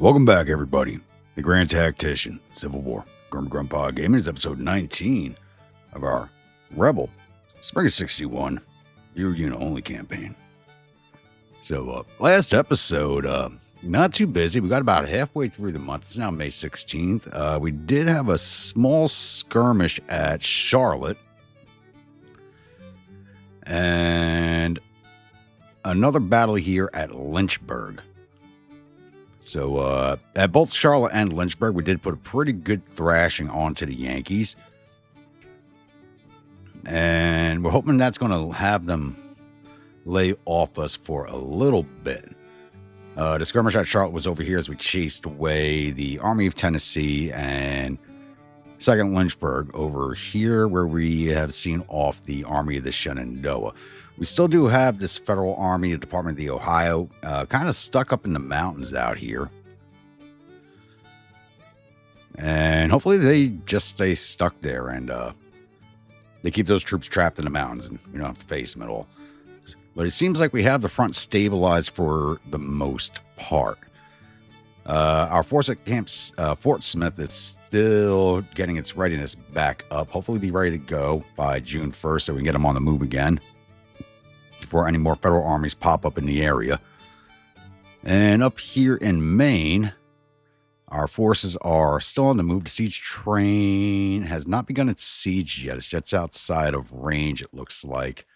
Welcome back, everybody. The Grand Tactician, Civil War, Pod Gaming is episode 19 of our Rebel Spring of 61 Your Unit Only campaign. So, last episode, not too busy. We got about halfway through the month. It's now May 16th. We did have a small skirmish at Charlotte. And another battle here at Lynchburg. So, at both Charlotte and Lynchburg, we did put a pretty good thrashing onto the Yankees. And we're hoping that's going to have them lay off us for a little bit. The skirmish at Charlotte was over here as we chased away the Army of Tennessee and 2nd Lynchburg over here where we have seen off the Army of the Shenandoah. We still do have this Federal Army, the Department of the Ohio, kind of stuck up in the mountains out here. And hopefully they just stay stuck there and they keep those troops trapped in the mountains and we don't have to face them at all. But it seems like we have the front stabilized for the most part. Our force at Fort Smith is still getting its readiness back up. Hopefully be ready to go by June 1st so we can get them on the move again before any more federal armies pop up in the area. And up here in Maine, our forces are still on the move. The siege train has not begun its siege yet. It's just outside of range, it looks like,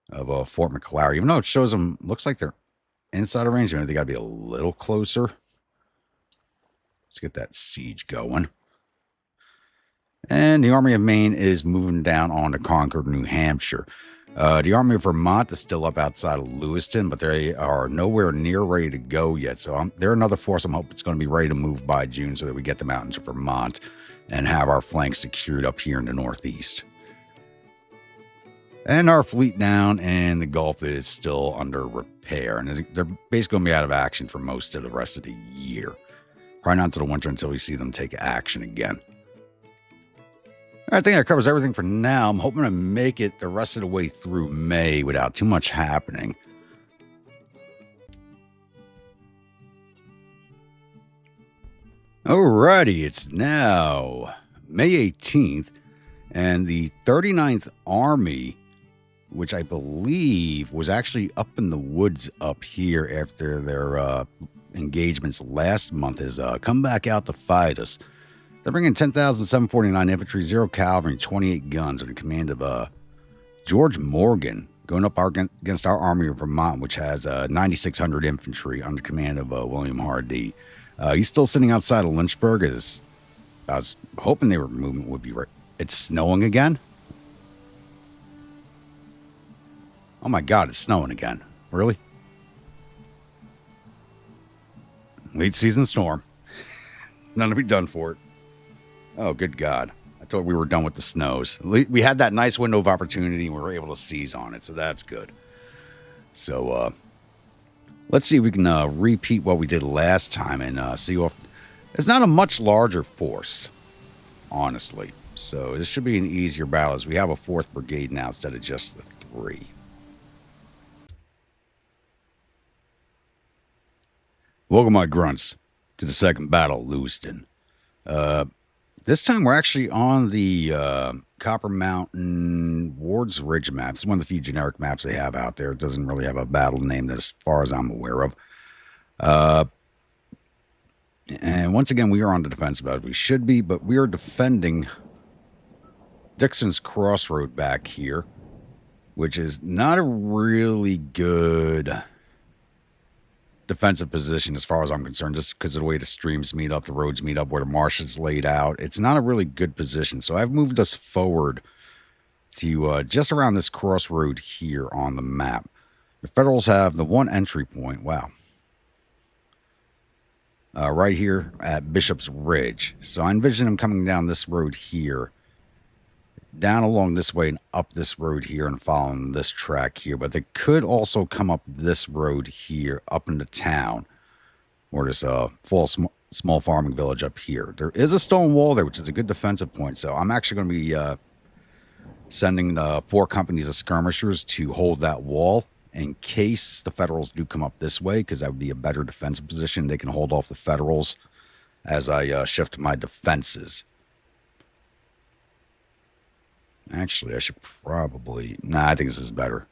of Fort McClary. Even though it shows them, looks like they're inside of range. Maybe they got to be a little closer. Let's get that siege going. And the Army of Maine is moving down on to Concord, New Hampshire. The Army of Vermont is still up outside of Lewiston, but they are nowhere near ready to go yet. So they're another force I'm hoping it's going to be ready to move by June so that we get them out into Vermont and have our flanks secured up here in the Northeast. And our fleet down in the Gulf is still under repair. And they're basically going to be out of action for most of the rest of the year. Probably not until the winter until we see them take action again. I think that covers everything for now. I'm hoping to make it the rest of the way through May without too much happening. Alrighty, it's now May 18th, and the 39th Army, which I believe was actually up in the woods up here after their engagements last month, has come back out to fight us. They're bringing 10,749 infantry, 0 cavalry, and 28 guns under command of George Morgan, going up against our Army of Vermont, which has 9,600 infantry under command of William Hardee. He's still sitting outside of Lynchburg. I was hoping their movement would be right. It's snowing again? Oh my God, it's snowing again. Really? Late season storm. None to be done for it. Oh, good God. I thought we were done with the snows. We had that nice window of opportunity and we were able to seize on it, so that's good. So, let's see if we can repeat what we did last time and see off. It's not a much larger force, honestly. So this should be an easier battle as we have a 4th Brigade now instead of just the 3. Welcome, my grunts, to the 2nd Battle of Lewiston. This time we're actually on the Copper Mountain Ward's Ridge map. It's one of the few generic maps they have out there. It doesn't really have a battle name as far as I'm aware of. And once again, we are on the defensive as we should be, but we are defending Dixon's Crossroad back here, which is not a really good defensive position as far as I'm concerned, just because of the way the streams meet up, the roads meet up, where the marsh is laid out. It's not a really good position. So I've moved us forward to just around this crossroad here on the map. The Federals have the one entry point. Wow. Right here at Bishop's Ridge. So I envision them coming down this road here, down along this way and up this road here and following this track here. But they could also come up this road here up into town, or this small farming village up here. There is a stone wall there, which is a good defensive point. So I'm actually going to be sending 4 companies of skirmishers to hold that wall in case the Federals do come up this way, because that would be a better defensive position. They can hold off the Federals as I shift my defenses. Actually, I should probably... Nah, I think this is better.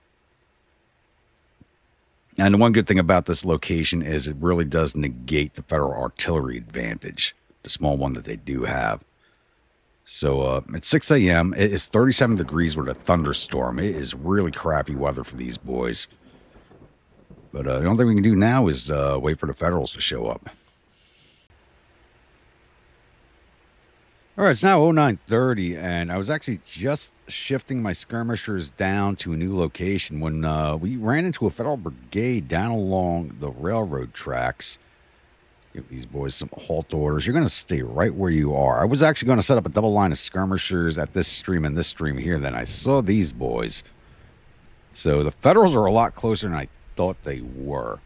And the one good thing about this location is it really does negate the Federal artillery advantage, the small one that they do have. So it's 6 a.m. It is 37 degrees with a thunderstorm. It is really crappy weather for these boys. But the only thing we can do now is wait for the Federals to show up. All right, it's now 09:30, and I was actually just shifting my skirmishers down to a new location when we ran into a Federal brigade down along the railroad tracks. Give these boys some halt orders. You're going to stay right where you are. I was actually going to set up a double line of skirmishers at this stream and this stream here. Then I saw these boys. So the Federals are a lot closer than I thought they were.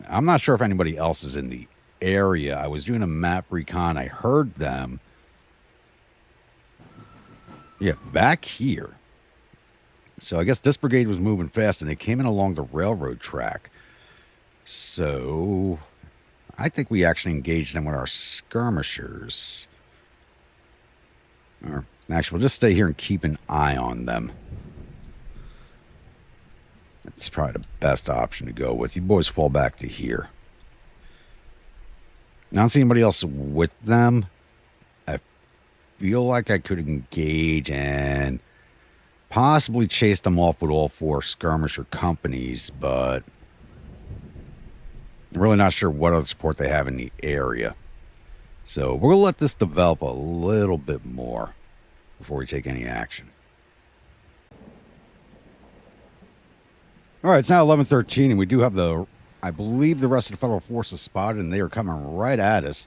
I'm not sure if anybody else is in the area. I was doing a map recon. I heard them. Yeah, back here. So I guess this brigade was moving fast and they came in along the railroad track. So I think we actually engaged them with our skirmishers. Or actually, we'll just stay here and keep an eye on them. That's probably the best option to go with. You boys fall back to here. I don't see anybody else with them. I feel like I could engage and possibly chase them off with all 4 skirmisher companies, but I'm really not sure what other support they have in the area. So we're going to let this develop a little bit more before we take any action. All right, it's now 11:13, and we do have I believe the rest of the Federal forces spotted, and they are coming right at us.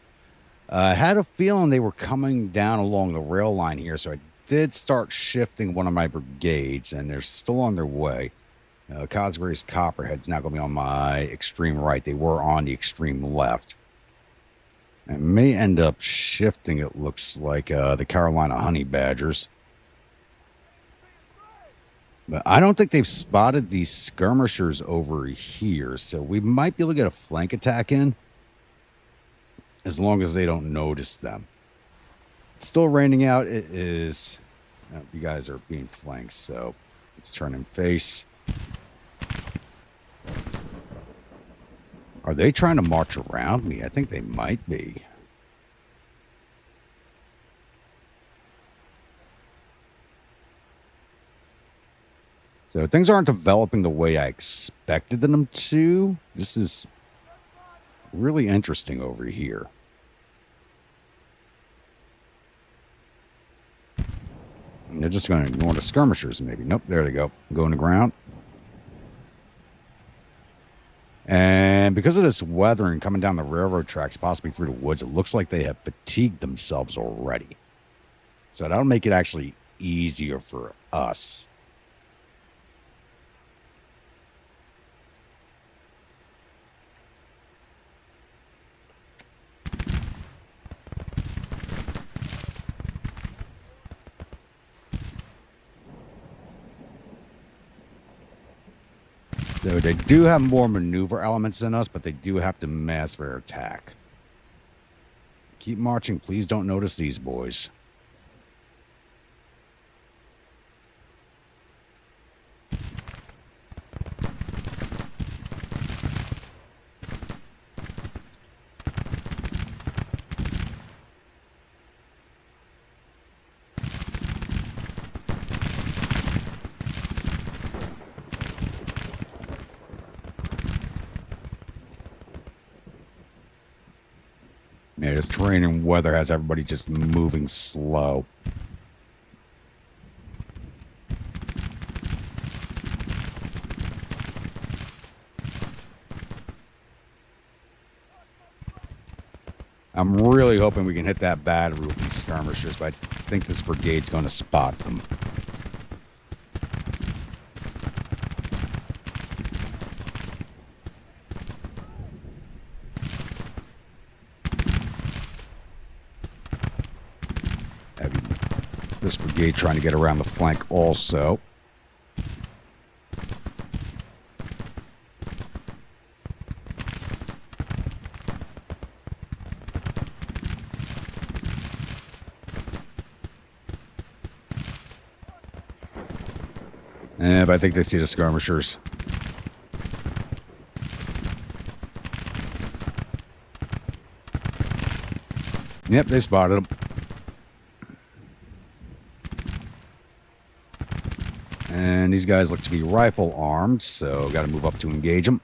I had a feeling they were coming down along the rail line here, so I did start shifting one of my brigades, and they're still on their way. Cosgray's Copperhead's now going to be on my extreme right. They were on the extreme left. I may end up shifting, it looks like, the Carolina Honey Badgers. But I don't think they've spotted these skirmishers over here, so we might be able to get a flank attack in as long as they don't notice them. It's still raining out. It is... you guys are being flanked, so let's turn and face. Are they trying to march around me? I think they might be. So things aren't developing the way I expected them to. This is really interesting over here. And they're just going to ignore the skirmishers, maybe. Nope, there they go. Going to ground. And because of this weather and coming down the railroad tracks, possibly through the woods, it looks like they have fatigued themselves already. So that'll make it actually easier for us. So they do have more maneuver elements than us, but they do have to mass their attack. Keep marching. Please don't notice these boys. Yeah, this terrain and weather has everybody just moving slow. I'm really hoping we can hit that battery with these skirmishers, but I think this brigade's going to spot them. This brigade trying to get around the flank also. But I think they see the skirmishers. Yep, they spotted them. And these guys look to be rifle armed, so got to move up to engage them.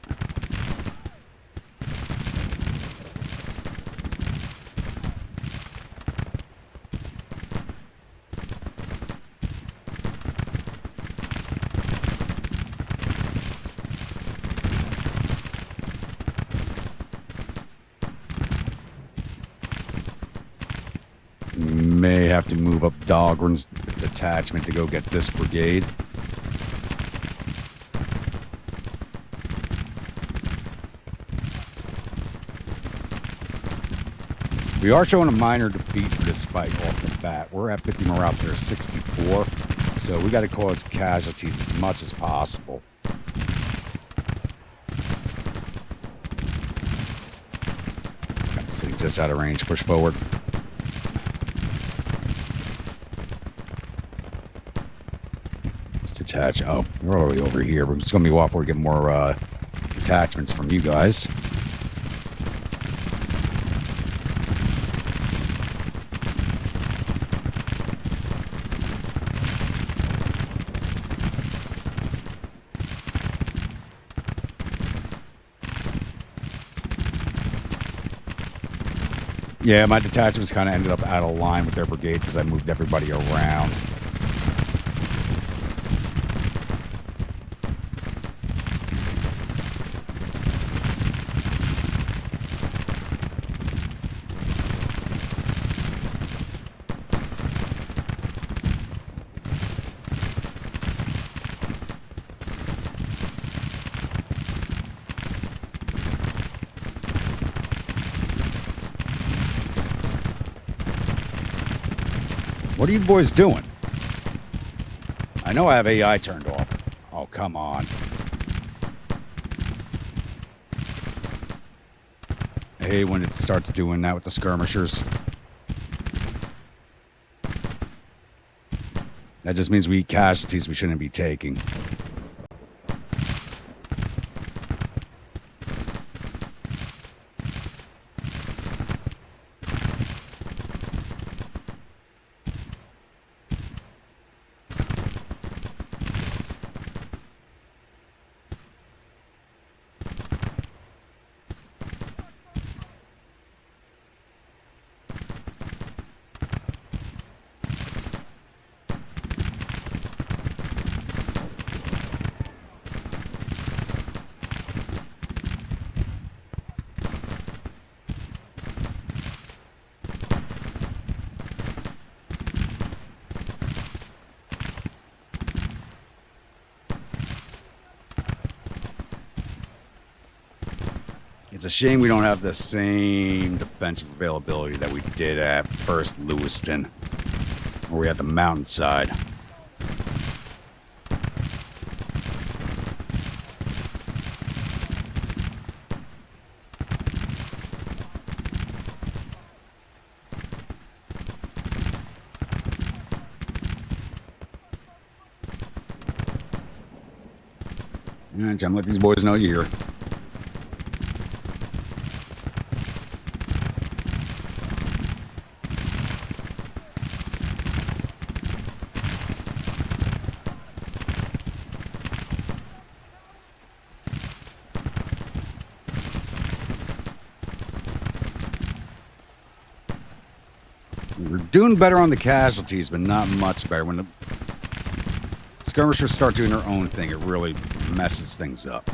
May have to move up Dahlgren's detachment to go get this brigade. We are showing a minor defeat for this fight off the bat. We're at 50 morale, they're 64, so we got to cause casualties as much as possible. Sitting just out of range, push forward. Let's detach. Oh, we're already over here. We're just going to be off where we get more detachments from you guys. Yeah, my detachments kind of ended up out of line with their brigades as I moved everybody around. What are you boys doing? I know I have AI turned off. Oh, come on. I hate when it starts doing that with the skirmishers. That just means we eat casualties we shouldn't be taking. It's a shame we don't have the same defensive availability that we did at first Lewiston, where we had the mountainside. Yeah, Jim, let these boys know you're here. We're doing better on the casualties, but not much better. When the skirmishers start doing their own thing, it really messes things up.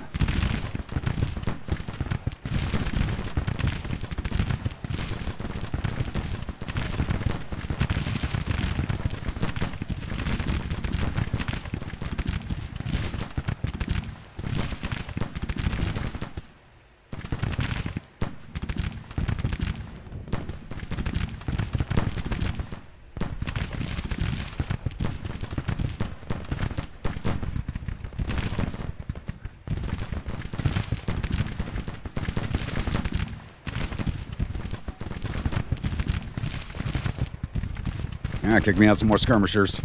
Kick me out some more skirmishers.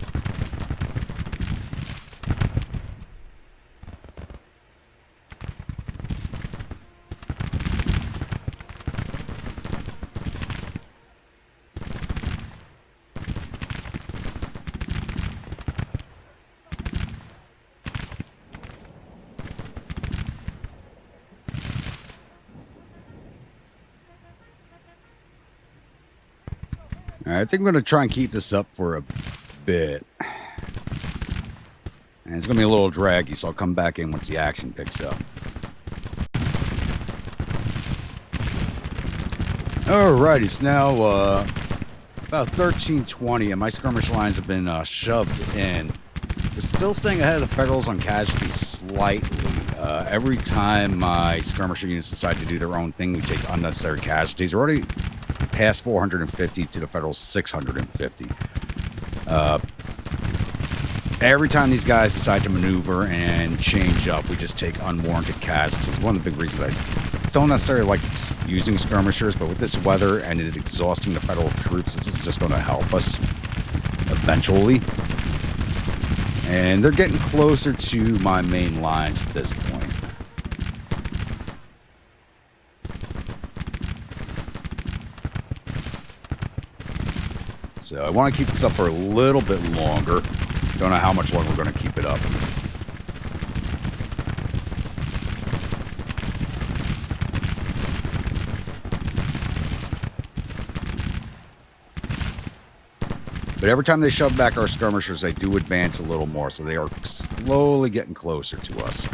All right, I think I'm going to try and keep this up for a bit. And it's going to be a little draggy, so I'll come back in once the action picks up. Alright, it's now about 13:20, and my skirmish lines have been shoved in. We're still staying ahead of the Federals on casualties slightly. Every time my skirmisher units decide to do their own thing, we take unnecessary casualties. We're already past 450 to the Federals 650. Every time these guys decide to maneuver and change up, we just take unwarranted casualties. One of the big reasons I don't necessarily like using skirmishers, but with this weather and it exhausting the Federal troops, this is just going to help us eventually. And they're getting closer to my main lines at this point. So I want to keep this up for a little bit longer. Don't know how much longer we're going to keep it up. But every time they shove back our skirmishers, they do advance a little more, so they are slowly getting closer to us.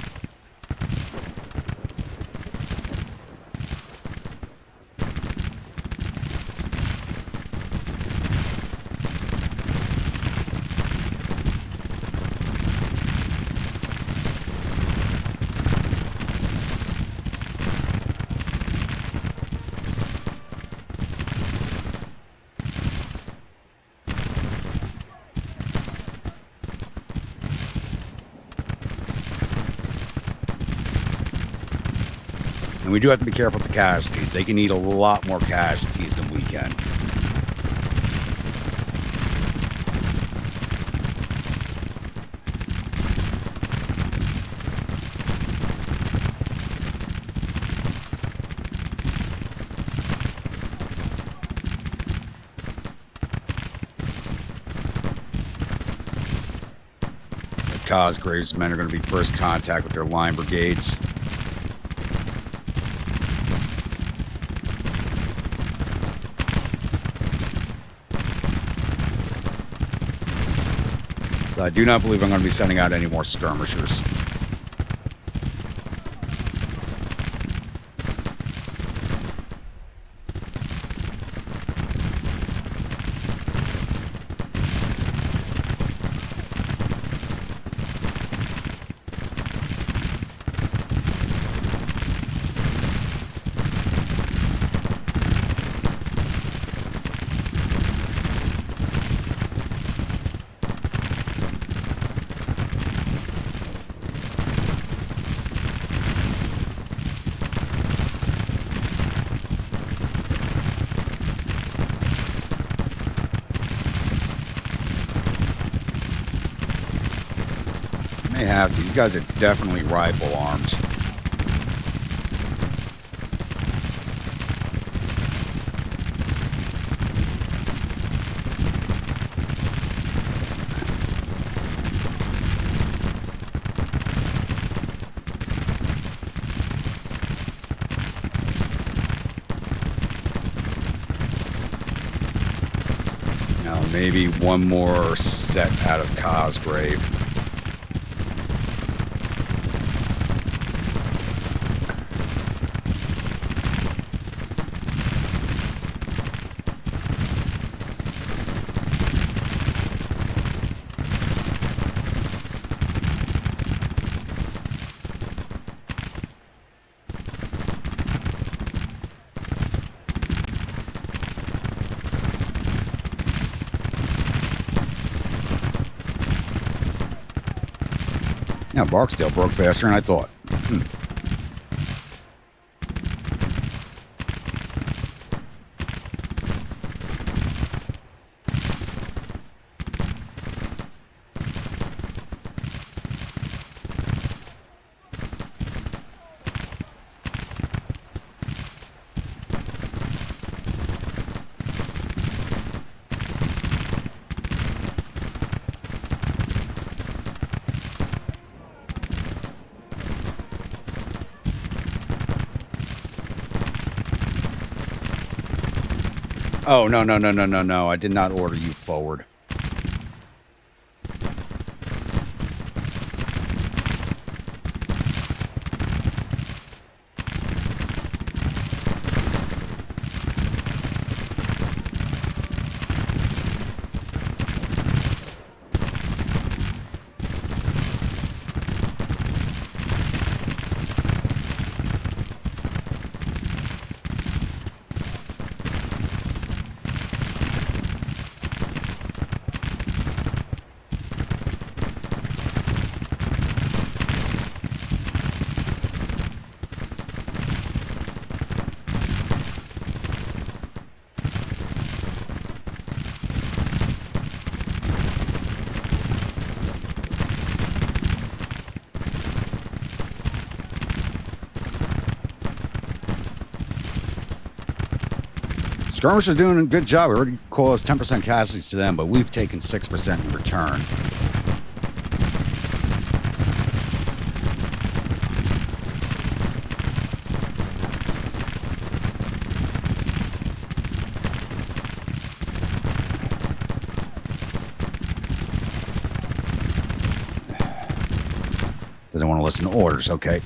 And we do have to be careful with the casualties. They can eat a lot more casualties than we can. So Cosgrave's men are going to be first contact with their line brigades. I do not believe I'm going to be sending out any more skirmishers. They have to. These guys are definitely rifle armed. Now maybe one more set out of Cosgrave. Now, Barksdale broke faster than I thought. Oh, no, no, no, no, no, no. I did not order you forward. Skirmish is doing a good job. We already caused 10% casualties to them, but we've taken 6% in return. Doesn't want to listen to orders, okay.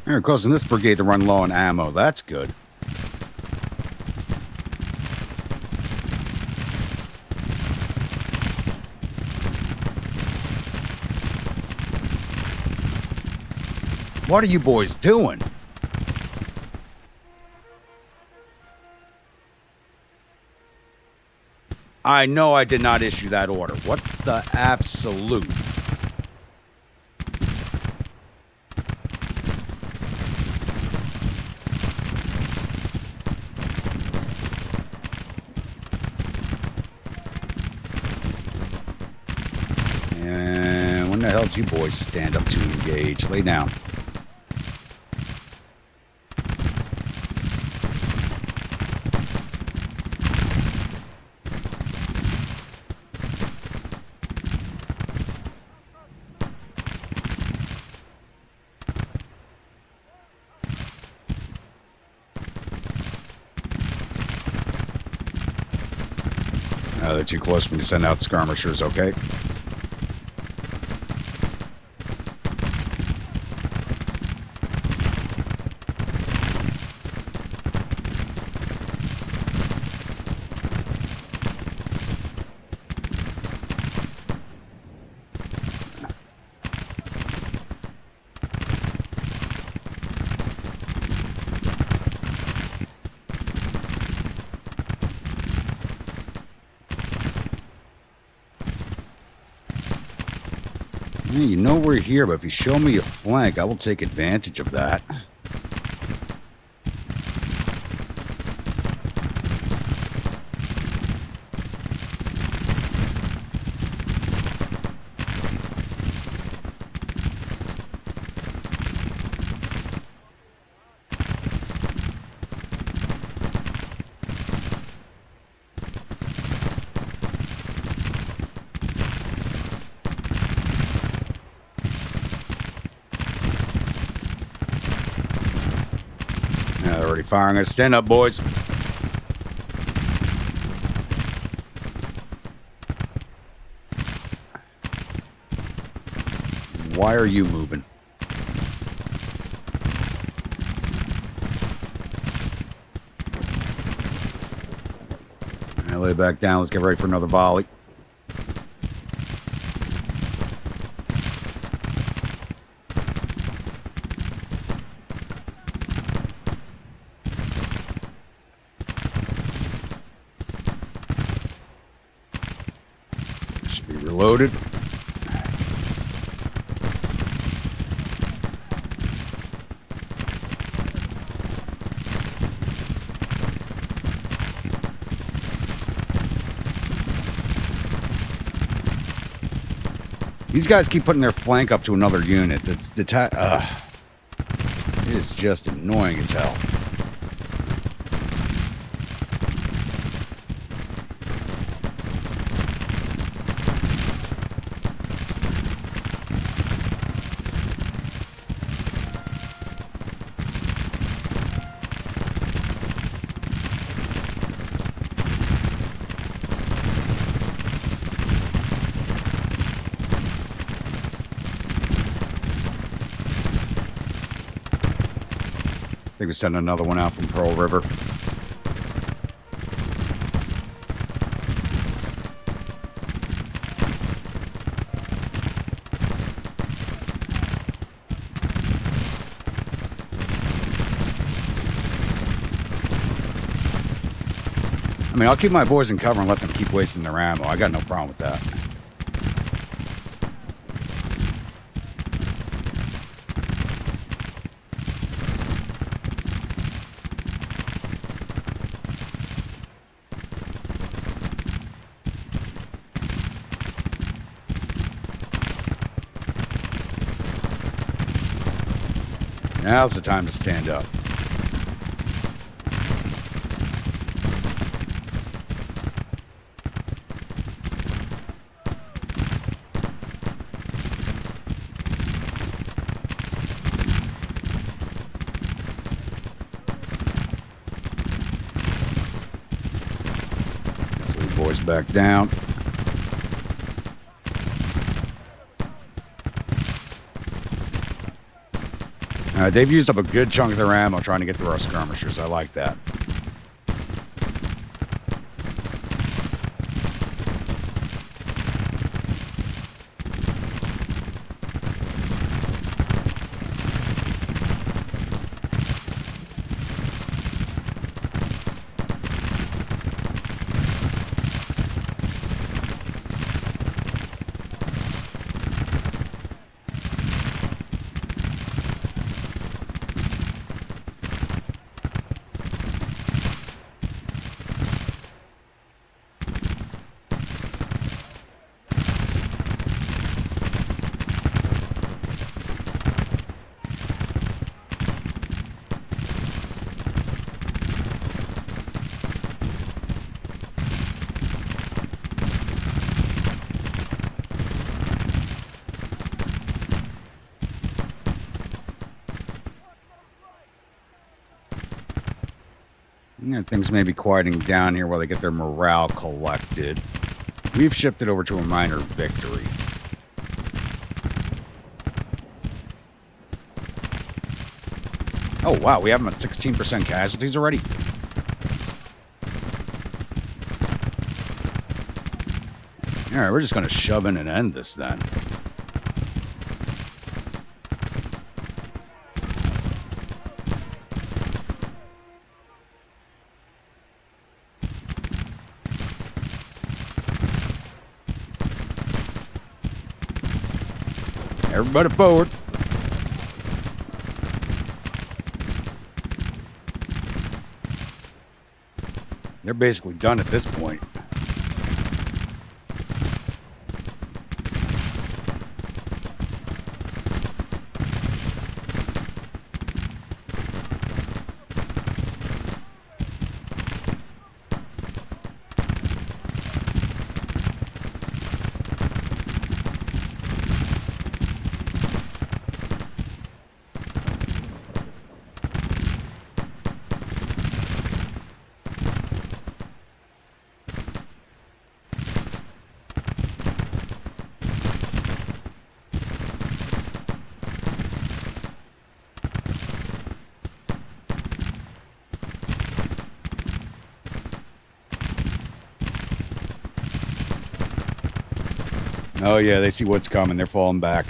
They're causing this brigade to run low on ammo. That's good. What are you boys doing? I know I did not issue that order. What the absolute? And when the hell did you boys stand up to engage? Lay down. They're too close for me to send out skirmishers, okay? You know we're here, but if you show me a flank, I will take advantage of that. Already firing. Stand up, boys. Why are you moving? I lay back down. Let's get ready for another volley. Loaded. These guys keep putting their flank up to another unit. That's it is just annoying as hell. I think we sent another one out from Pearl River. I mean, I'll keep my boys in cover and let them keep wasting their ammo. I got no problem with that. Now's the time to stand up. So the boys back down. All right, they've used up a good chunk of their ammo trying to get through our skirmishers. I like that. Yeah, things may be quieting down here while they get their morale collected. We've shifted over to a minor victory. Oh, wow, we have them at 16% casualties already? Alright, we're just going to shove in and end this then. Everybody forward. They're basically done at this point. Oh yeah, they see what's coming. They're falling back.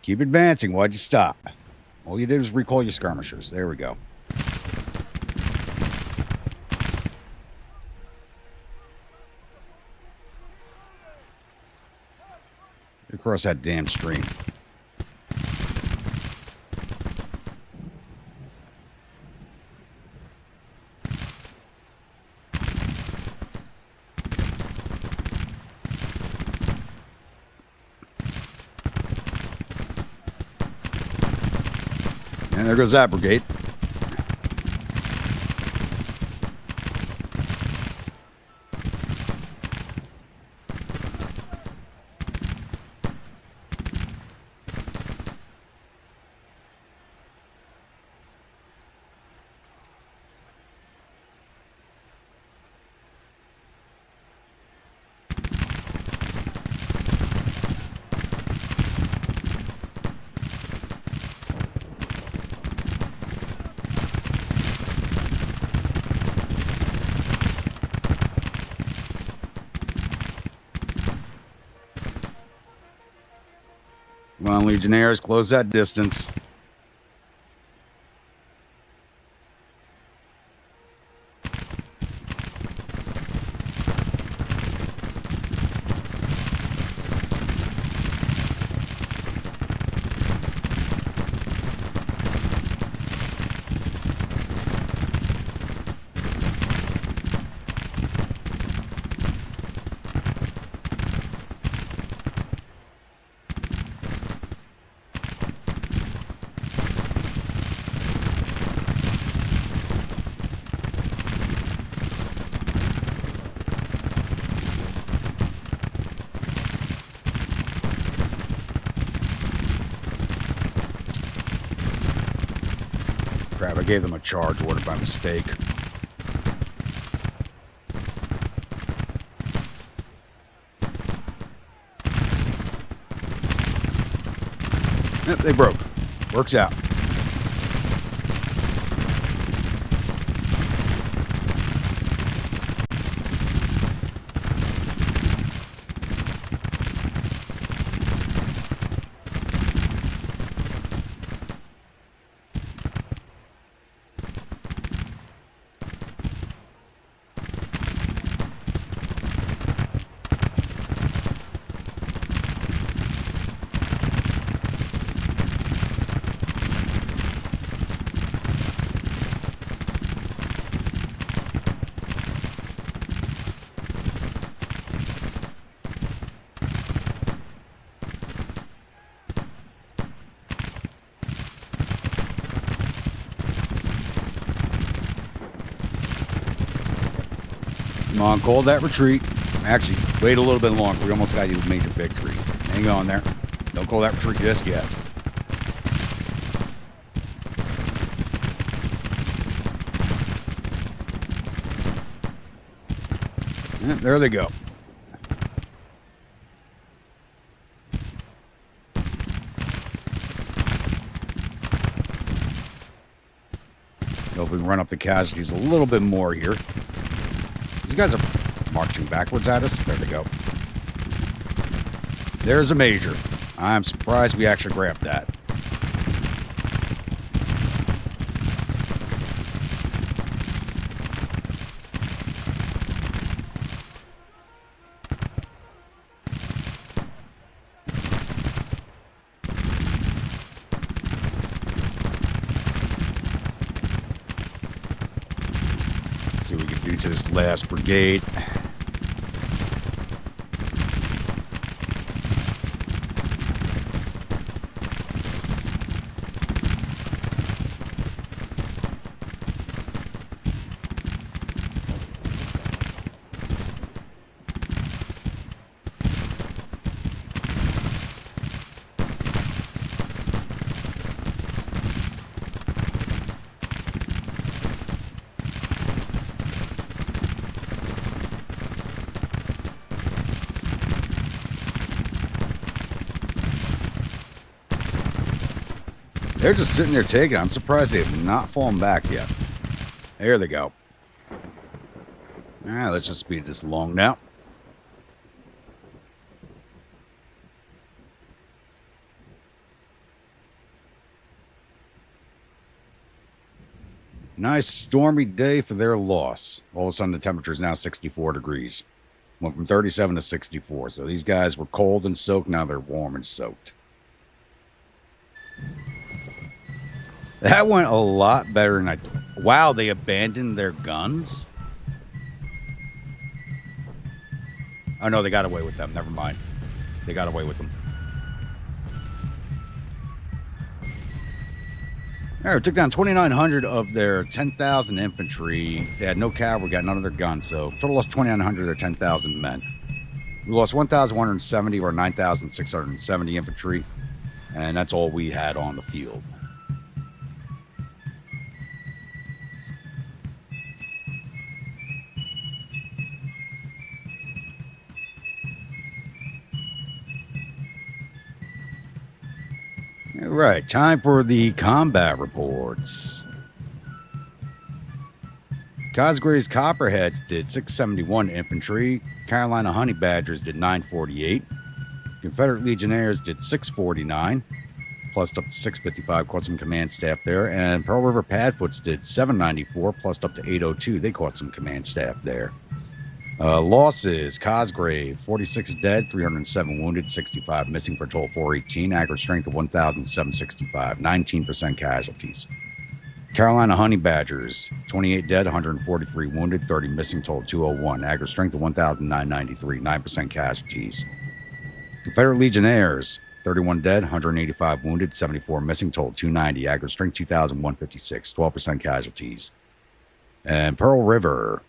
Keep advancing. Why'd you stop? All you did was recall your skirmishers. There we go. Across that damn stream. And there goes that brigade. Come on, Legionnaires, close that distance. Crap, I gave them a charge order by mistake. Yep, they broke. Works out. Come on, call that retreat. Actually, wait a little bit longer. We almost got you a major victory. Hang on there. Don't call that retreat just yet. Yeah, there they go. Hope we can run up the casualties a little bit more here. These guys are marching backwards at us. There they go. There's a major. I'm surprised we actually grabbed that. See what we can do to this last brigade. They're just sitting there taking it. I'm surprised they have not fallen back yet. There they go. All right, let's just speed this along now. Nice stormy day for their loss. All of a sudden, the temperature is now 64 degrees. Went from 37 to 64. So these guys were cold and soaked. Now they're warm and soaked. That went a lot better than I... Wow, they abandoned their guns? Oh, no, they got away with them. Never mind. They got away with them. All right, took down 2,900 of their 10,000 infantry. They had no cavalry, got none of their guns, so total lost 2,900 of their 10,000 men. We lost 1,170 or 9,670 infantry, and that's all we had on the field. All right, time for the combat reports. Cosgrave's Copperheads did 671 infantry. Carolina Honey Badgers did 948. Confederate Legionnaires did 649. Plus up to 655, caught some command staff there. And Pearl River Padfoots did 794, plus up to 802. They caught some command staff there. Losses, Cosgrave, 46 dead, 307 wounded, 65 missing for a total of 418. Aggregate strength of 1,765, 19% casualties. Carolina Honey Badgers, 28 dead, 143 wounded, 30 missing, total 201. Aggregate strength of 1,993, 9% casualties. Confederate Legionnaires, 31 dead, 185 wounded, 74 missing, total 290. Aggregate strength 2,156, 12% casualties. And Pearl River,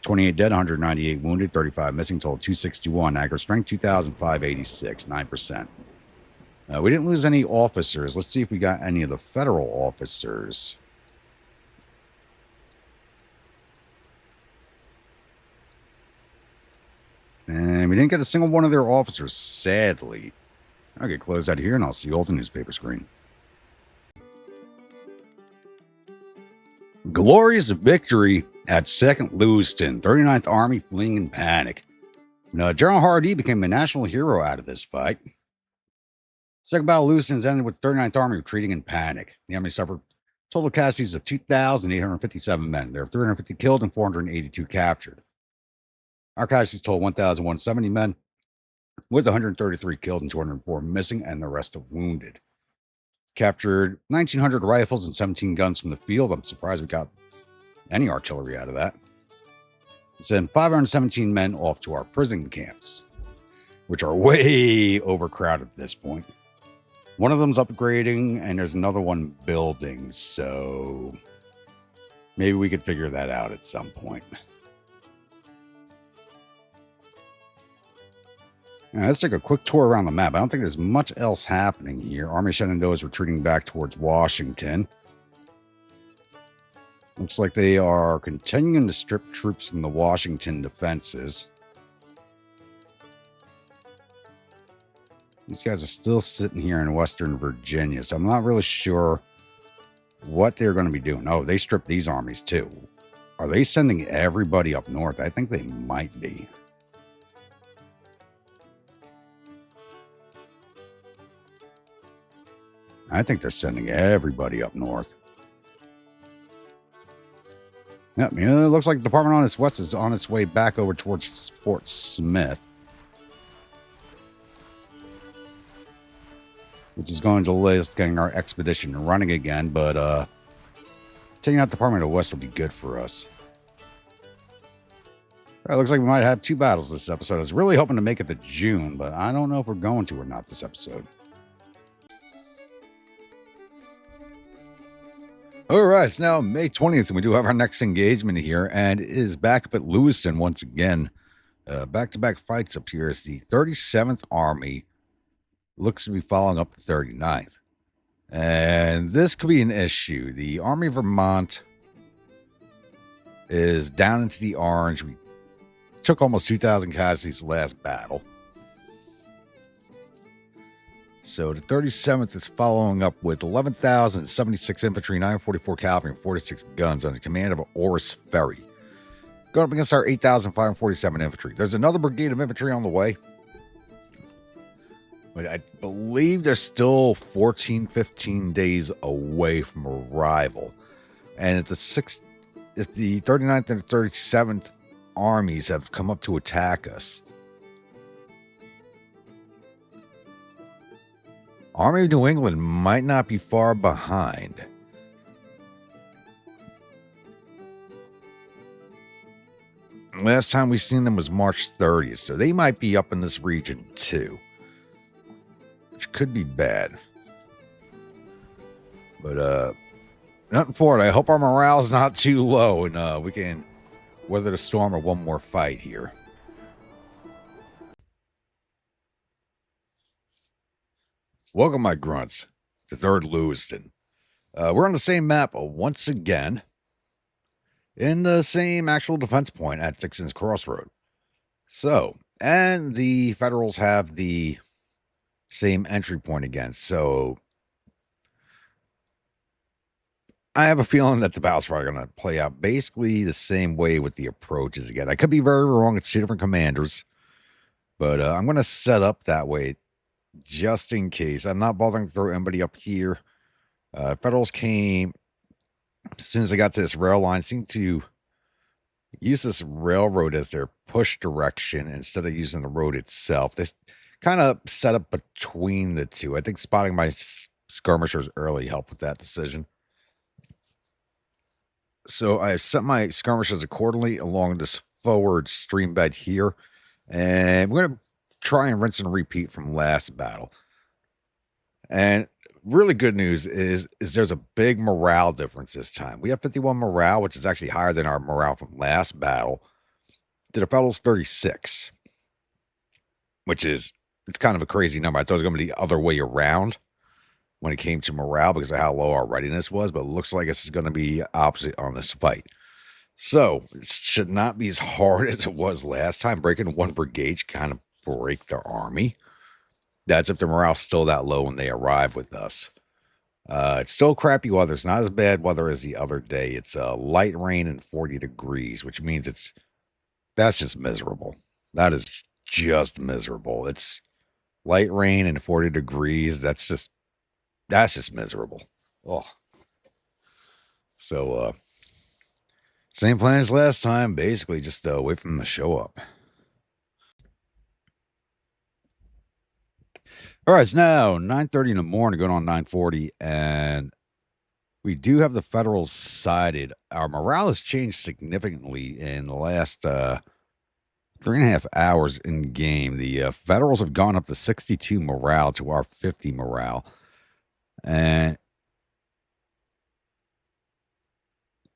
28 dead, 198 wounded, 35 missing, total 261. Aggregate strength 2,586, 9%. We didn't lose any officers. Let's see if we got any of the federal officers. And we didn't get a single one of their officers, sadly. I'll get closed out here, and I'll see you all at the newspaper screen. Glorious victory at 2nd Lewiston, 39th Army fleeing in panic. Now, General Hardee became a national hero out of this fight. Second Battle of Lewiston has ended with the 39th Army retreating in panic. The Army suffered total casualties of 2,857 men. There were 350 killed and 482 captured. Our casualties total 1,170 men, with 133 killed and 204 missing, and the rest of wounded. Captured 1,900 rifles and 17 guns from the field. I'm surprised we got any artillery out of that. Sent 517 men off to our prison camps, which are way overcrowded at this point. One of them's upgrading, and there's another one building, so maybe we could figure that out at some point. Now, let's take a quick tour around the map. I don't think there's much else happening here. Army Shenandoah is retreating back towards Washington. Looks like they are continuing to strip troops from the Washington defenses. These guys are still sitting here in Western Virginia, so I'm not really sure what they're going to be doing. Oh, they stripped these armies too. Are they sending everybody up north? I think they might be. I think they're sending everybody up north. Yep, it looks like the Department on its west is on its way back over towards Fort Smith, which is going to list getting our expedition running again, but taking out the Department of the West will be good for us. All right, looks like we might have 2 battles this episode. I was really hoping to make it to June, but I don't know if we're going to or not this episode. All right, it's now May 20th, and we do have our next engagement here, and it is back up at Lewiston once again. Back-to-back fights up here as the 37th Army looks to be following up the 39th. And this could be an issue. The Army of Vermont is down into the orange. We took almost 2,000 casualties the last battle. So the 37th is following up with 11,076 infantry, 944 cavalry, and 46 guns under the command of Oris Ferry. Going up against our 8,547 infantry. There's another brigade of infantry on the way. But I believe they're still 14, 15 days away from arrival. And if the 39th and the 37th armies have come up to attack us. Army of New England might not be far behind. Last time we seen them was March 30th, so they might be up in this region too, which could be bad. But nothing for it. I hope our morale's not too low and we can weather the storm or one more fight here. Welcome, my grunts, to 3rd Lewiston. We're on the same map once again, in the same actual defense point at Dixon's Crossroad. So, and the Federals have the same entry point again. So, I have a feeling that the battle's probably going to play out basically the same way with the approaches again. I could be very wrong. It's 2 different commanders. But I'm going to set up that way just in case. I'm not bothering to throw anybody up here. Federals came as soon as I got to this rail line, seemed to use this railroad as their push direction instead of using the road itself. They kind of set up between the two. I think spotting my skirmishers early helped with that decision. So I've set my skirmishers accordingly along this forward stream bed here. And we're going to try and rinse and repeat from last battle. And really good news is there's a big morale difference this time. We have 51 morale, which is actually higher than our morale from last battle, to the Federals 36, which is, it's kind of a crazy number. I thought it was going to be the other way around when it came to morale because of how low our readiness was, but it looks like it's going to be opposite on this fight. So it should not be as hard as it was last time. Breaking one brigade kind of break their army. That's if the morale's still that low when they arrive with us. It's still crappy weather. It's not as bad weather as the other day. It's light rain and 40 degrees, which means that's just miserable. That is just miserable. It's light rain and 40 degrees. That's just miserable. Oh. So, same plan as last time. Basically, just wait for them to show up. All right, it's now 9:30 in the morning, going on 9:40, and we do have the Federals sided. Our morale has changed significantly in the last 3.5 hours in game. The Federals have gone up to 62 morale to our 50 morale, and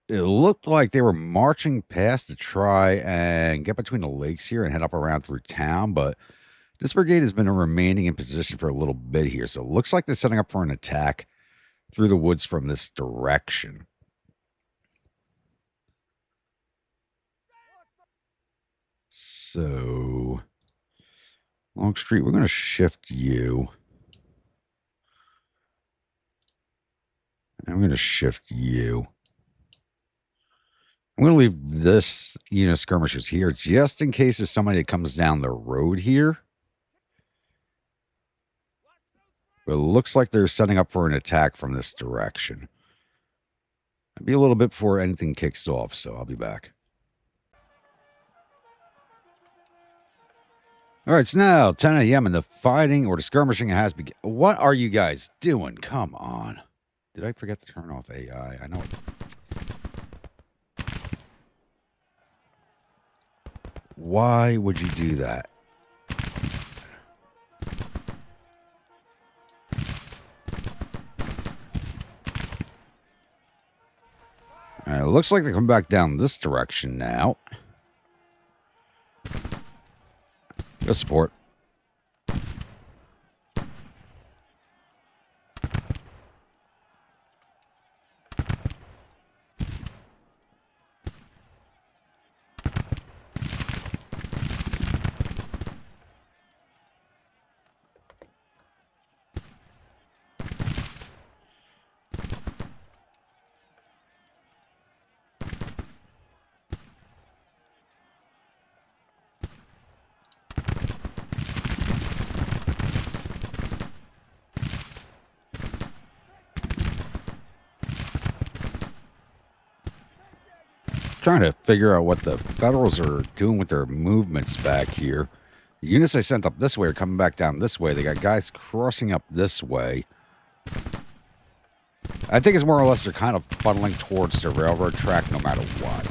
it looked like they were marching past to try and get between the lakes here and head up around through town, but this brigade has been remaining in position for a little bit here, so it looks like they're setting up for an attack through the woods from this direction. So, Longstreet, we're going to shift you. I'm going to shift you. I'm going to leave this unit of skirmishers here just in case there's somebody that comes down the road here. But it looks like they're setting up for an attack from this direction. It'll be a little bit before anything kicks off, so I'll be back. All right, it's now 10 a.m. and the fighting or the skirmishing has begun. What are you guys doing? Come on. Did I forget to turn off AI? I know. Why would you do that? All right, it looks like they come back down this direction now. Go support. trying to figure out what the Federals are doing with their movements back here. The units I sent up this way are coming back down this way. They got guys crossing up this way. I think it's more or less they're kind of funneling towards the railroad track no matter what.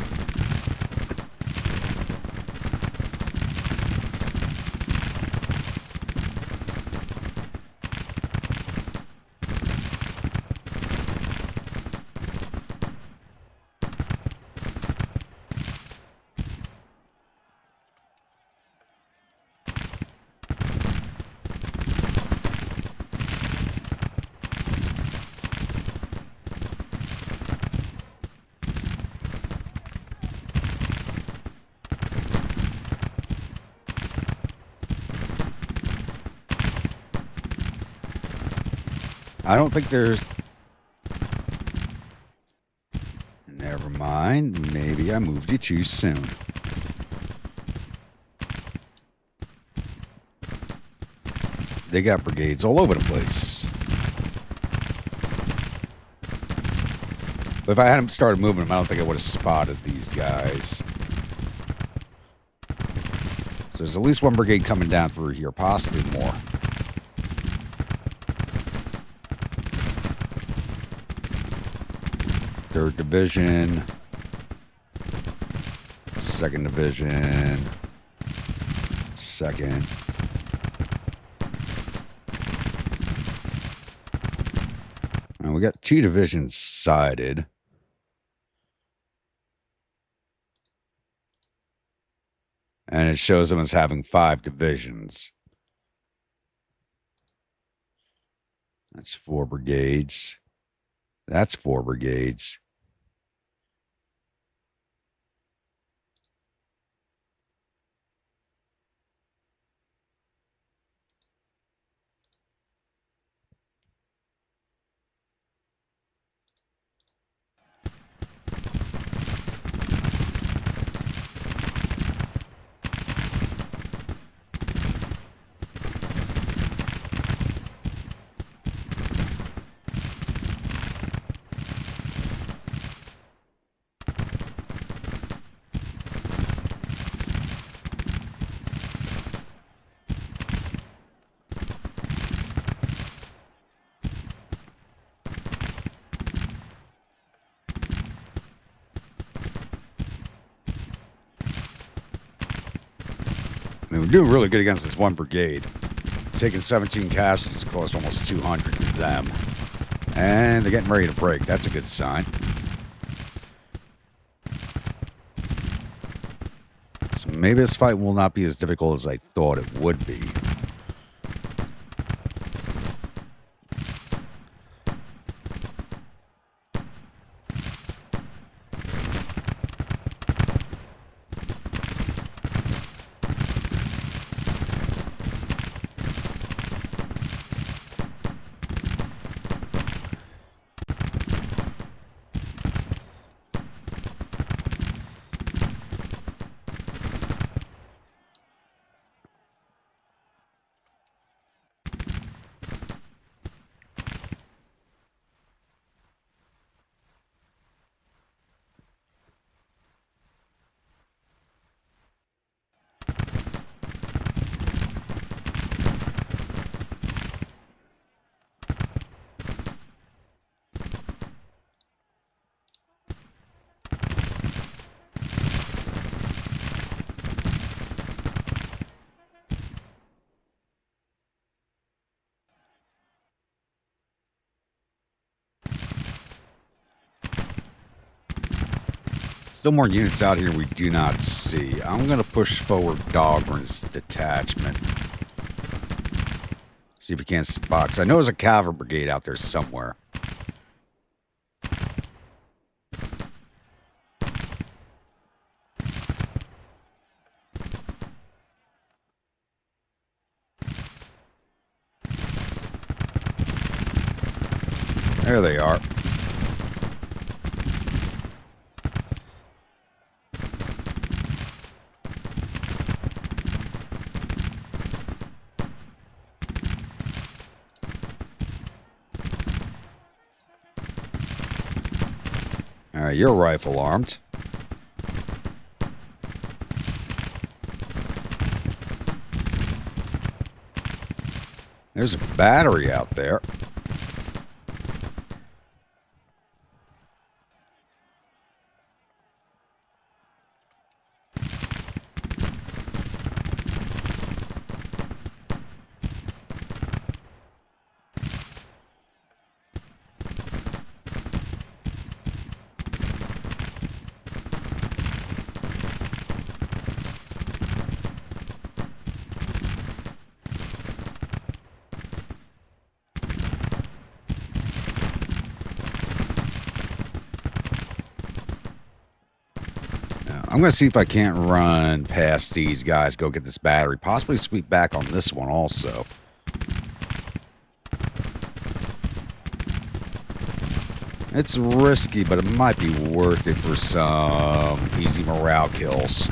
I don't think there's... Never mind. Maybe I moved you too soon. They got brigades all over the place. But if I hadn't started moving them, I don't think I would have spotted these guys. So there's at least one brigade coming down through here, possibly more. Third Division, Second Division, Second. And we got 2 divisions sided. And it shows them as having 5 divisions. That's 4 brigades. That's 4 brigades. I mean, we're doing really good against this one brigade. Taking 17 casualties, cost almost 200 to them. And they're getting ready to break. That's a good sign. So maybe this fight will not be as difficult as I thought it would be. Still more units out here we do not see. I'm going to push forward Dahlgren's detachment. See if we can't spot. 'Cause I know there's a cavalry brigade out there somewhere. There they are. All right, you're rifle armed. There's a battery out there. I'm going to see if I can't run past these guys, go get this battery, possibly sweep back on this one also. It's risky, but it might be worth it for some easy morale kills.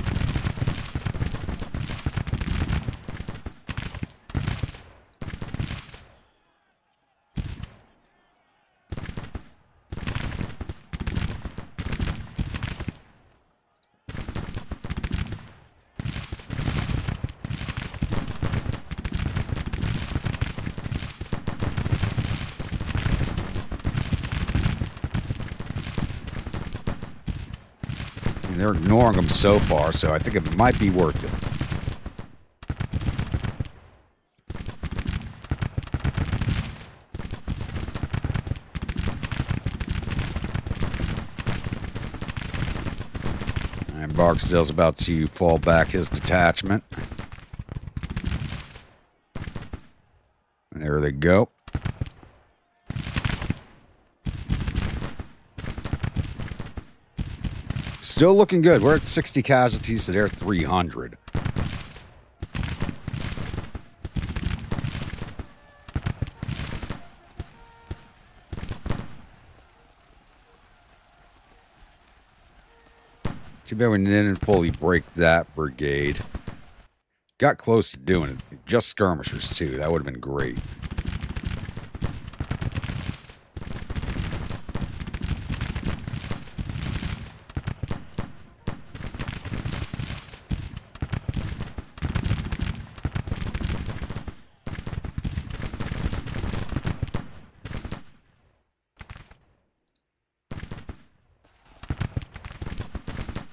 They're ignoring them so far, so I think it might be worth it. And Barksdale's about to fall back his detachment. There they go. Still looking good. We're at 60 casualties to their 300. Too bad we didn't fully break that brigade. Got close to doing it. Just skirmishers, too. That would have been great.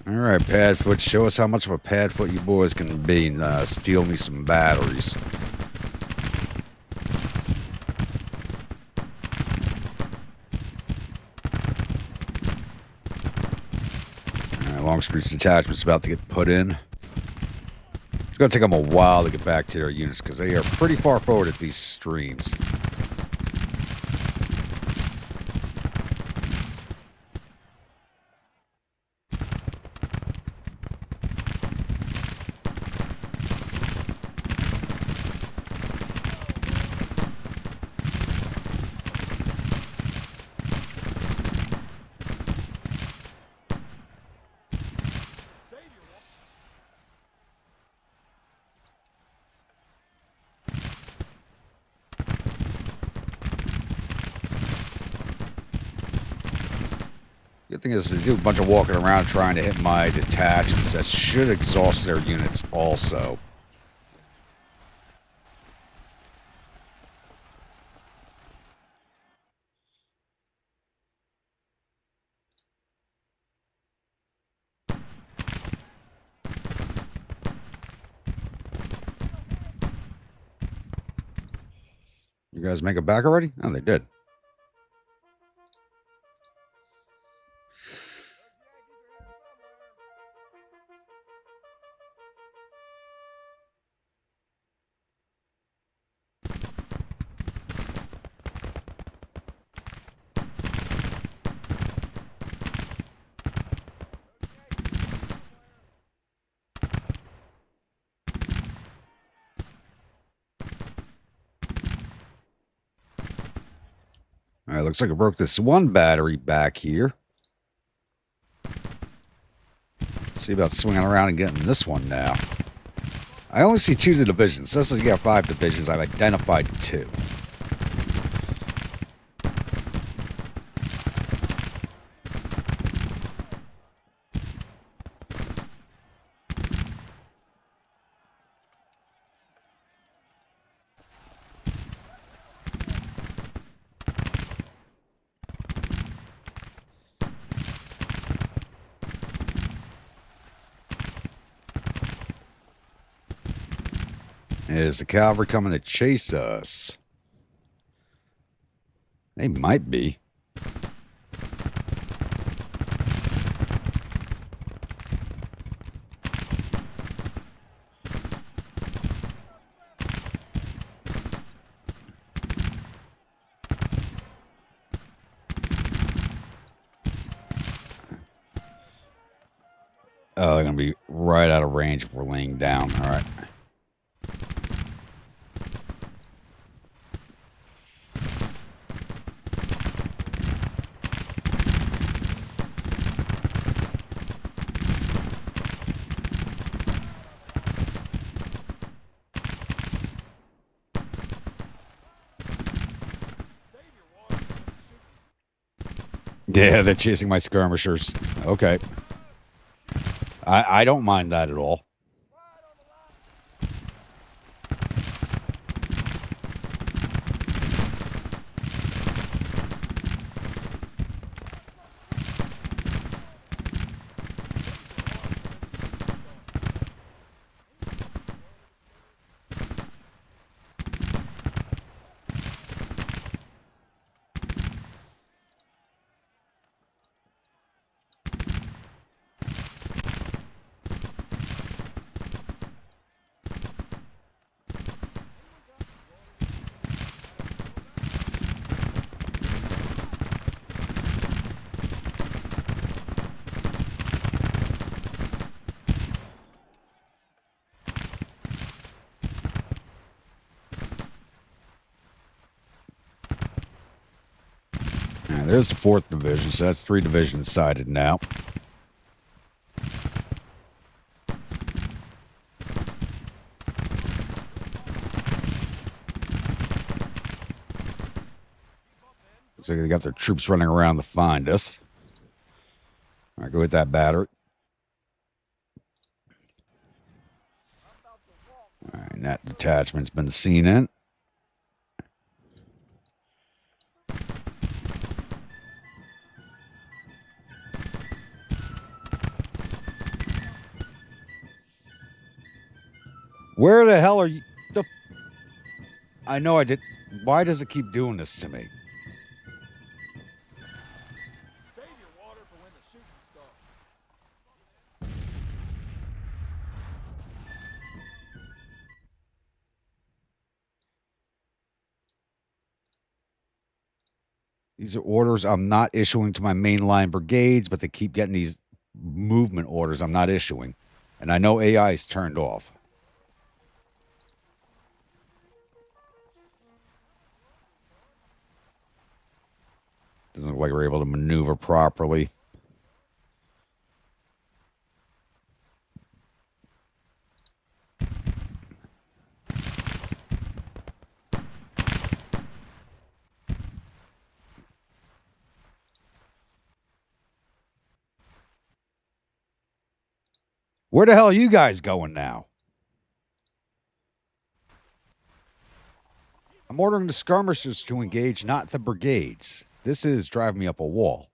All right, Padfoot, show us how much of a Padfoot you boys can be and steal me some batteries. All right, Longstreet's detachment's about to get put in. It's going to take them a while to get back to their units because they are pretty far forward at these streams. Good thing is to do a bunch of walking around trying to hit my detachments. That should exhaust their units also. You guys make it back already? Oh, they did. All right, looks like I broke this one battery back here. See about swinging around and getting this one now. I only see 2 divisions. So this is, you got 5 divisions. I've identified 2. Is the cavalry coming to chase us? They might be. Oh, they're going to be right out of range if we're laying down. All right. Yeah, they're chasing my skirmishers. Okay. I don't mind that at all. There's the 4th division, so that's 3 divisions sided now. Looks like they got their troops running around to find us. All right, go with that battery. All right, and that detachment's been seen in. Where the hell are you? I know I did. Why does it keep doing this to me? Save your water for when the shooting starts. These are orders I'm not issuing to my mainline brigades, but they keep getting these movement orders I'm not issuing. And I know AI is turned off. Doesn't look like we're able to maneuver properly. Where the hell are you guys going now? I'm ordering the skirmishers to engage, not the brigades. This is driving me up a wall.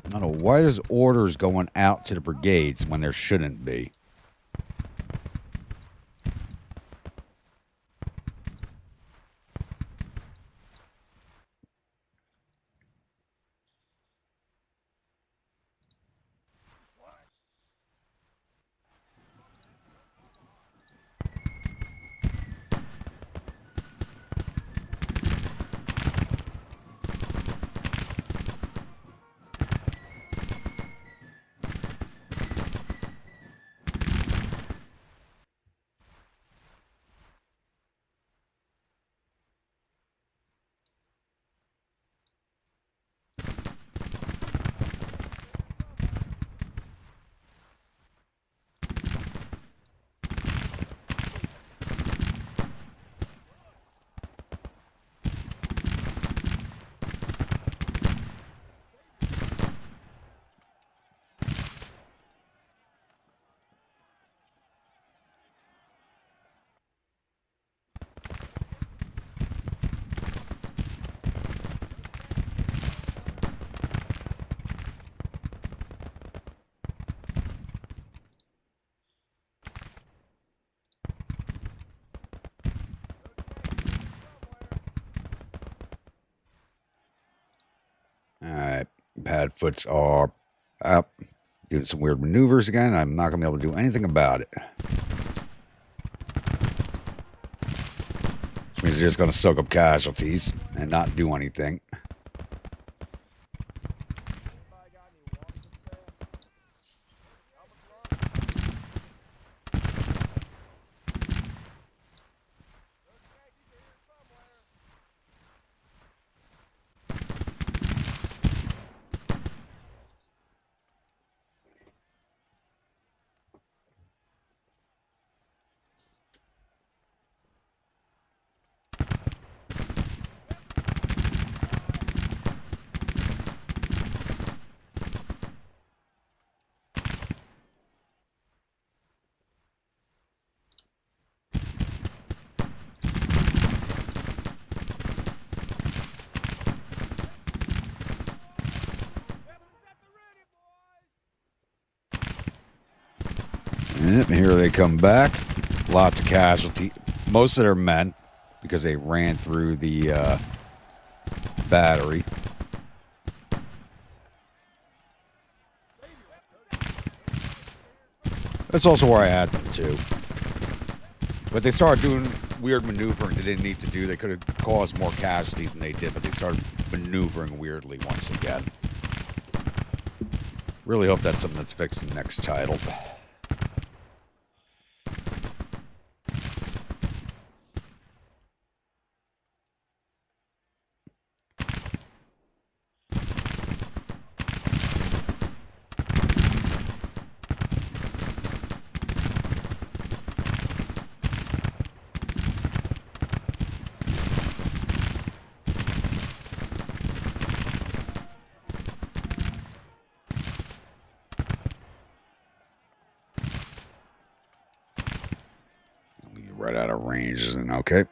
I don't know, why there's orders going out to the brigades when there shouldn't be? Padfoots are up, doing some weird maneuvers again. I'm not going to be able to do anything about it. Which means they're just going to soak up casualties and not do anything. Anybody got any water to spare? Almost run. Those khakis are here somewhere. Weapons at the ready, boys. And here they come back. Lots of casualty. Most of their men, because they ran through the battery. That's also where I had them too. But they started doing weird maneuvering they didn't need to do. They could have caused more casualties than they did, but they started maneuvering weirdly once again. Really hope that's something that's fixed in the next title. Right out of range, isn't okay.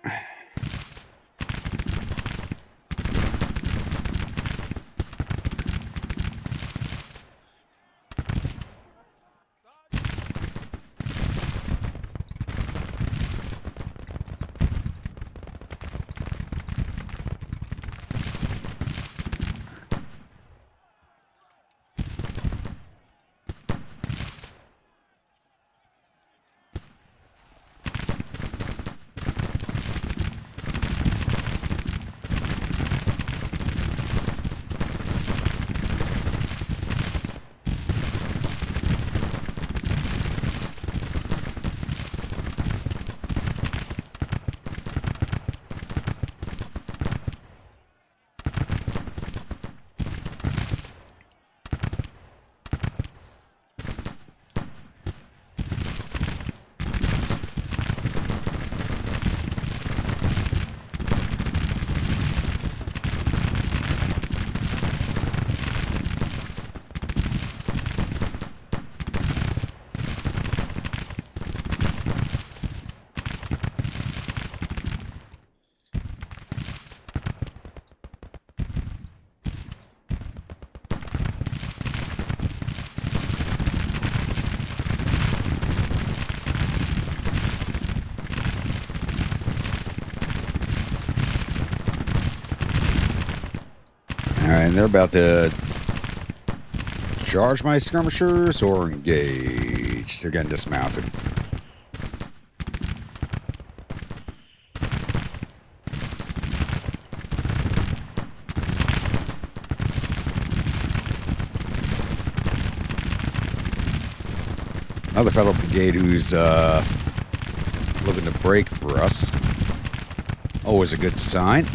Alright, and they're about to charge my skirmishers or engage. They're getting dismounted. Another Federal Brigade who's looking to break for us. Always a good sign.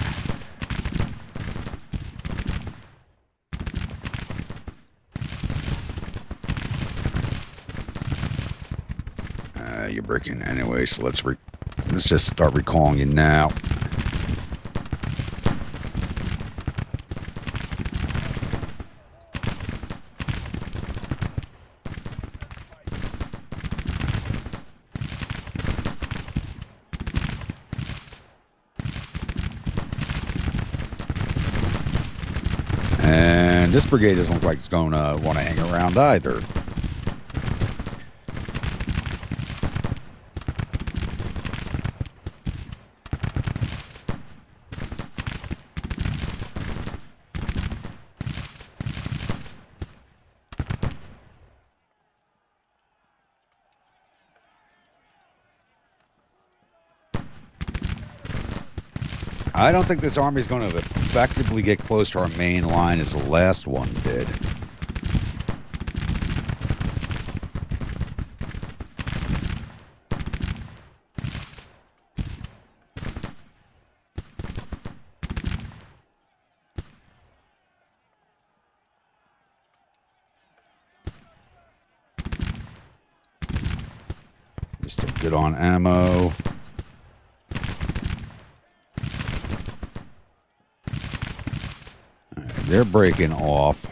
You're breaking anyway, so let's just start recalling you now. And this brigade doesn't look like it's going to want to hang around either. I don't think this army is going to effectively get close to our main line as the last one did. We're still good on ammo. They're breaking off.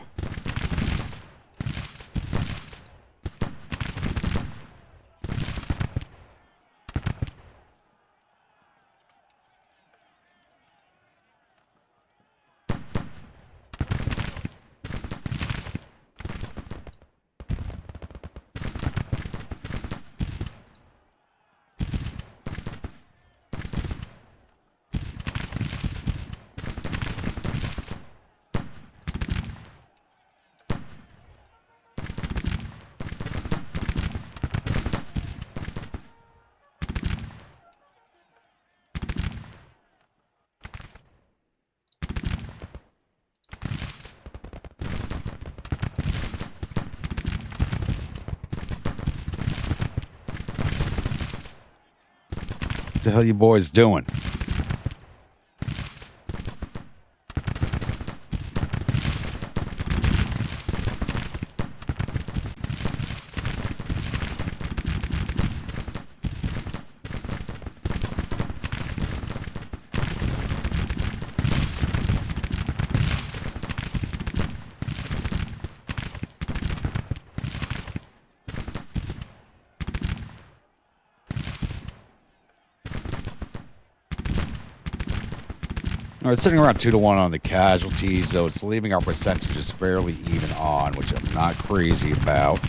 What the hell you boys doing? It's sitting around 2-1 on the casualties, though it's leaving our percentages fairly even on, which I'm not crazy about.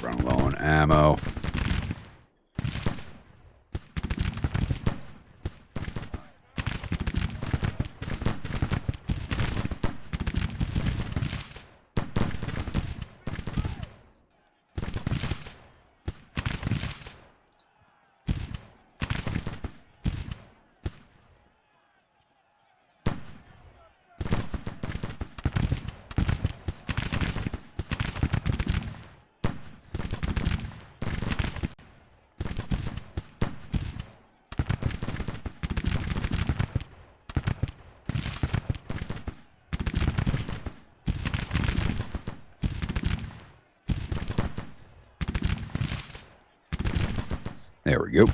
Running low on ammo. There we go.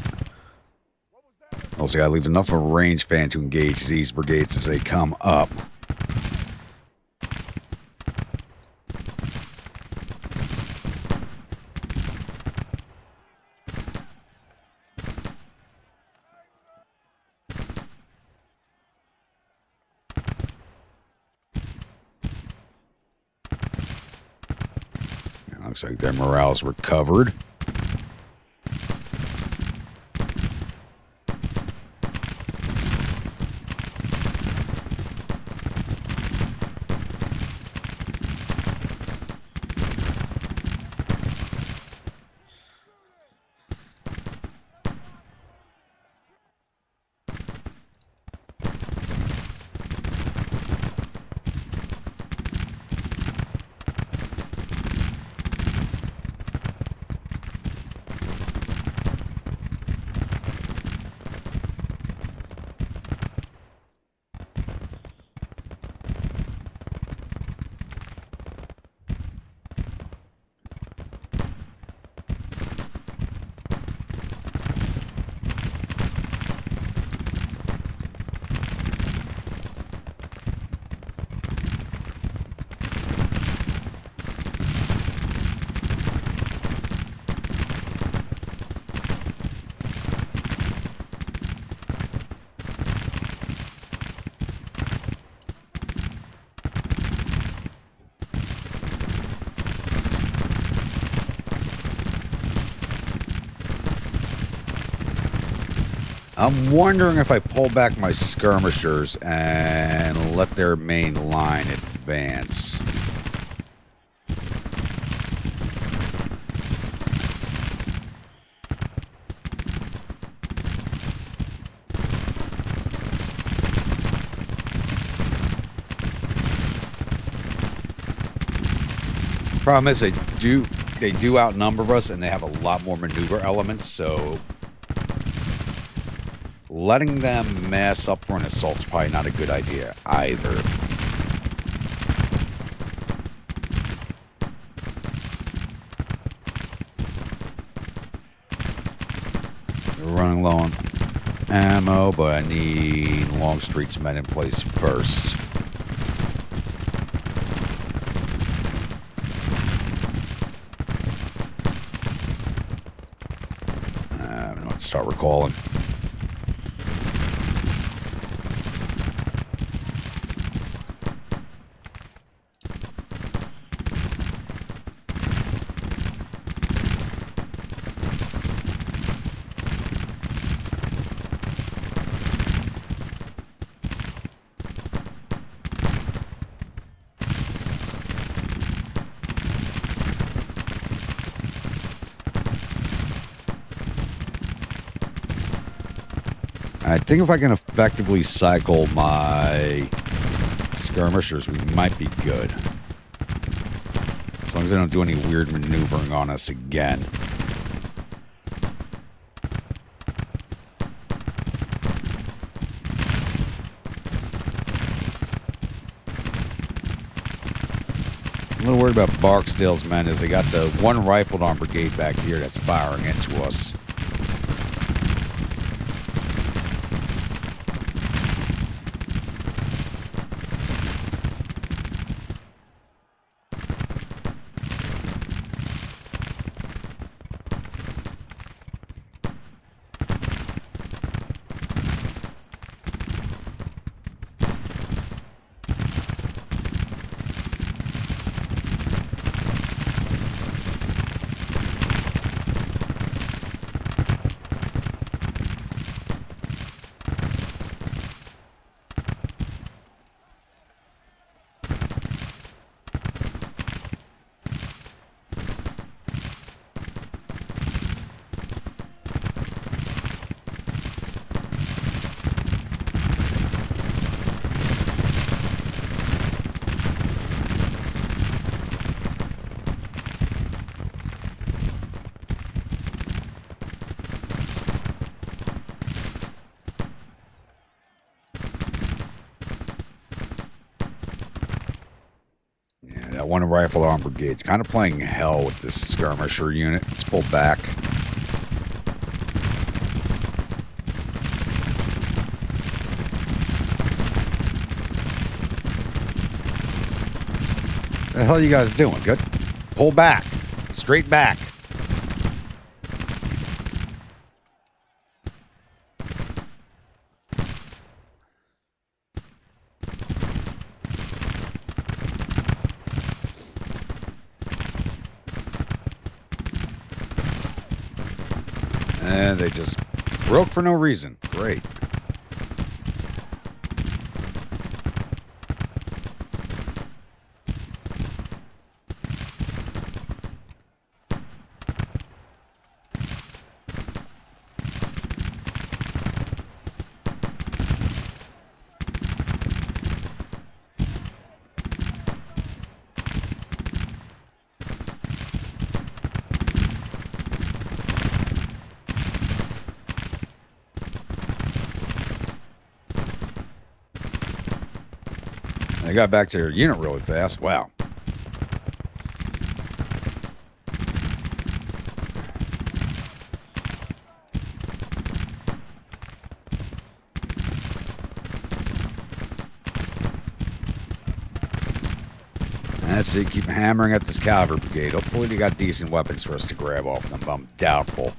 Also, gotta leave enough of a range fan to engage these brigades as they come up. Looks like their morale's recovered. I'm wondering if I pull back my skirmishers and let their main line advance. Problem is, they do outnumber us, and they have a lot more maneuver elements. So, letting them mass up for an assault's probably not a good idea either. We're running low on ammo, but I need Longstreet's men in place first. Let's start recalling. I think if I can effectively cycle my skirmishers, we might be good. As long as they don't do any weird maneuvering on us again. I'm a little worried about Barksdale's men as they got the one rifled arm brigade back here that's firing into us. That one rifle arm brigade's kind of playing hell with this skirmisher unit. Let's pull back. What the hell are you guys doing? Good. Pull back. Straight back. And they just broke for no reason. Great. They got back to their unit really fast. Wow. That's it. Keep hammering at this cavalry brigade. Hopefully they got decent weapons for us to grab off them, but I'm doubtful.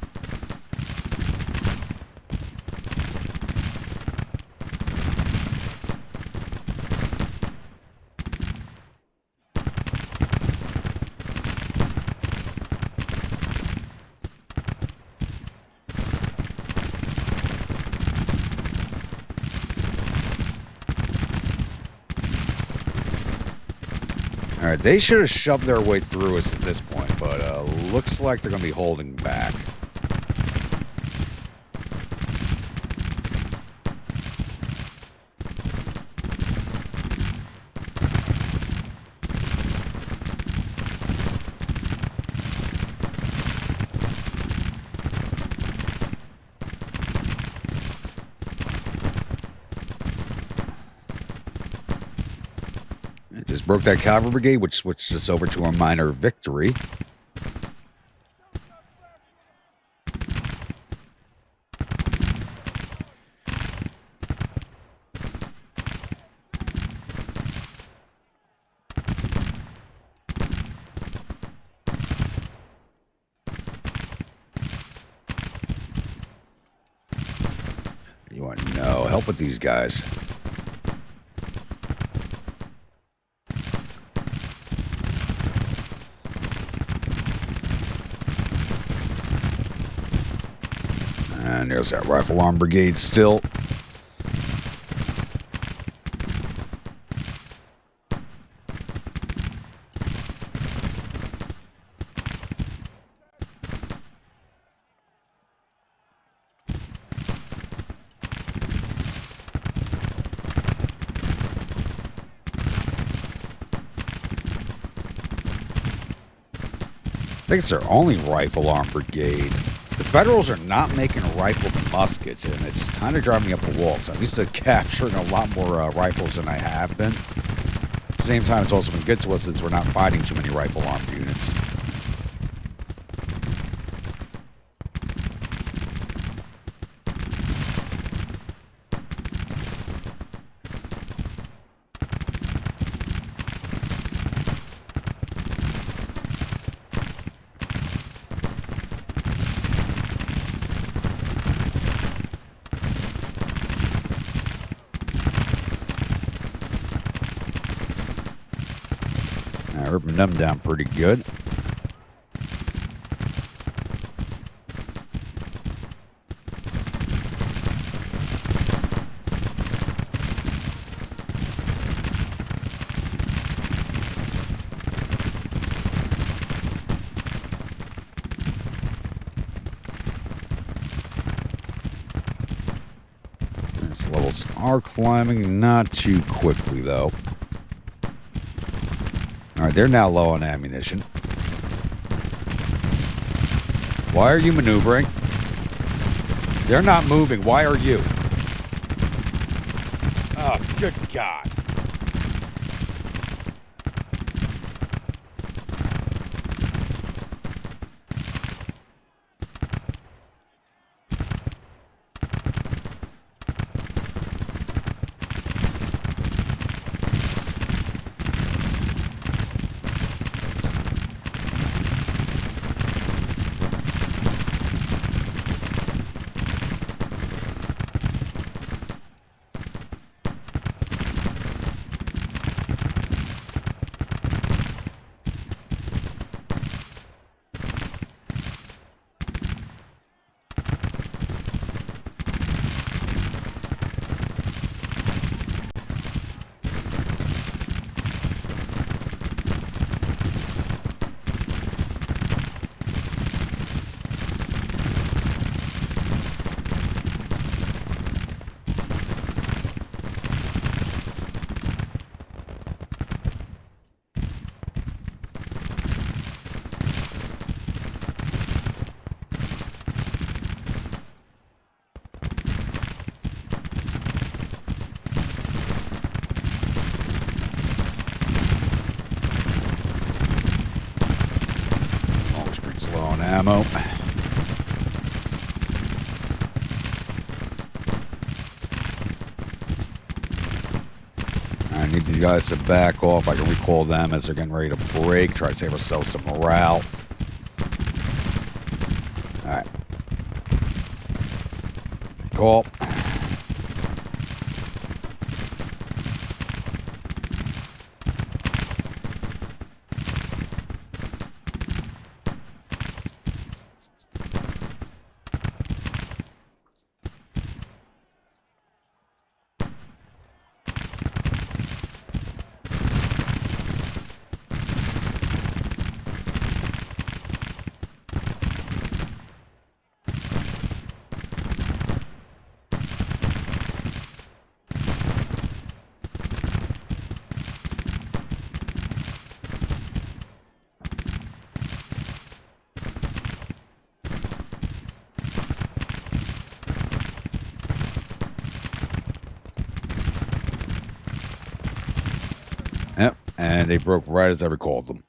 right, they should have shoved their way through us at this point, but looks like they're going to be holding back. Just broke that cavalry brigade, which switched us over to a minor victory. You want no help with these guys. And there's that rifle arm brigade still. I think it's their only rifle arm brigade. The Federals are not making rifled muskets, and it's kind of driving me up the wall. So I'm used to capturing a lot more rifles than I have been. At the same time, it's also been good to us since we're not fighting too many rifle armed units. Ripping them down pretty good. These levels are climbing, not too quickly though. All right, they're now low on ammunition. Why are you maneuvering? They're not moving. Why are you? Oh, good God. Ammo. I need these guys to back off. I can recall them as they're getting ready to break. Try to save ourselves some morale. Alright. Call. And they broke right as I recalled them.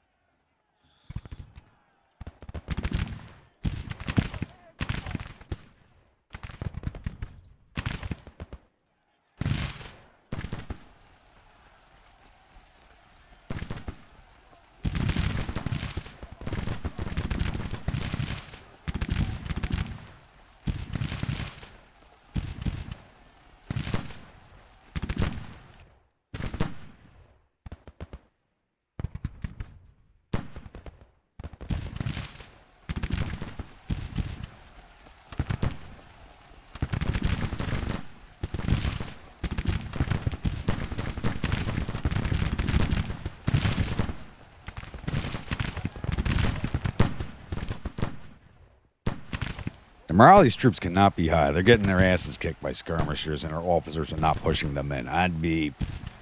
The morale of these troops cannot be high. They're getting their asses kicked by skirmishers, and our officers are not pushing them in. I'd be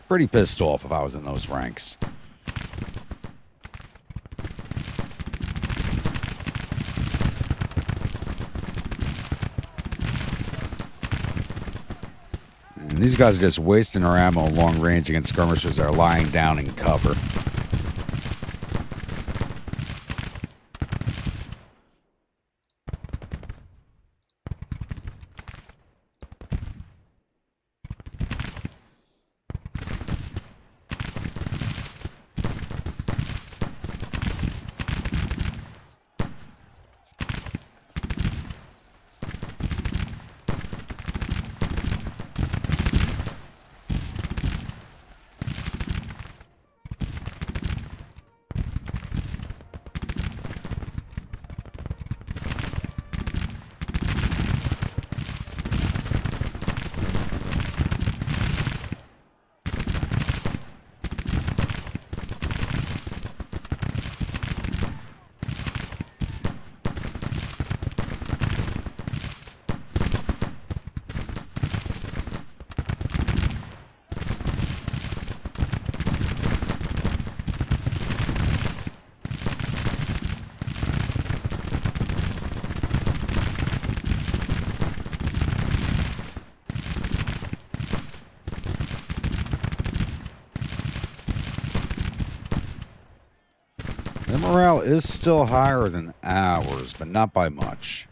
pretty pissed off if I was in those ranks. And these guys are just wasting their ammo long range against skirmishers that are lying down in cover. Their morale is still higher than ours, but not by much.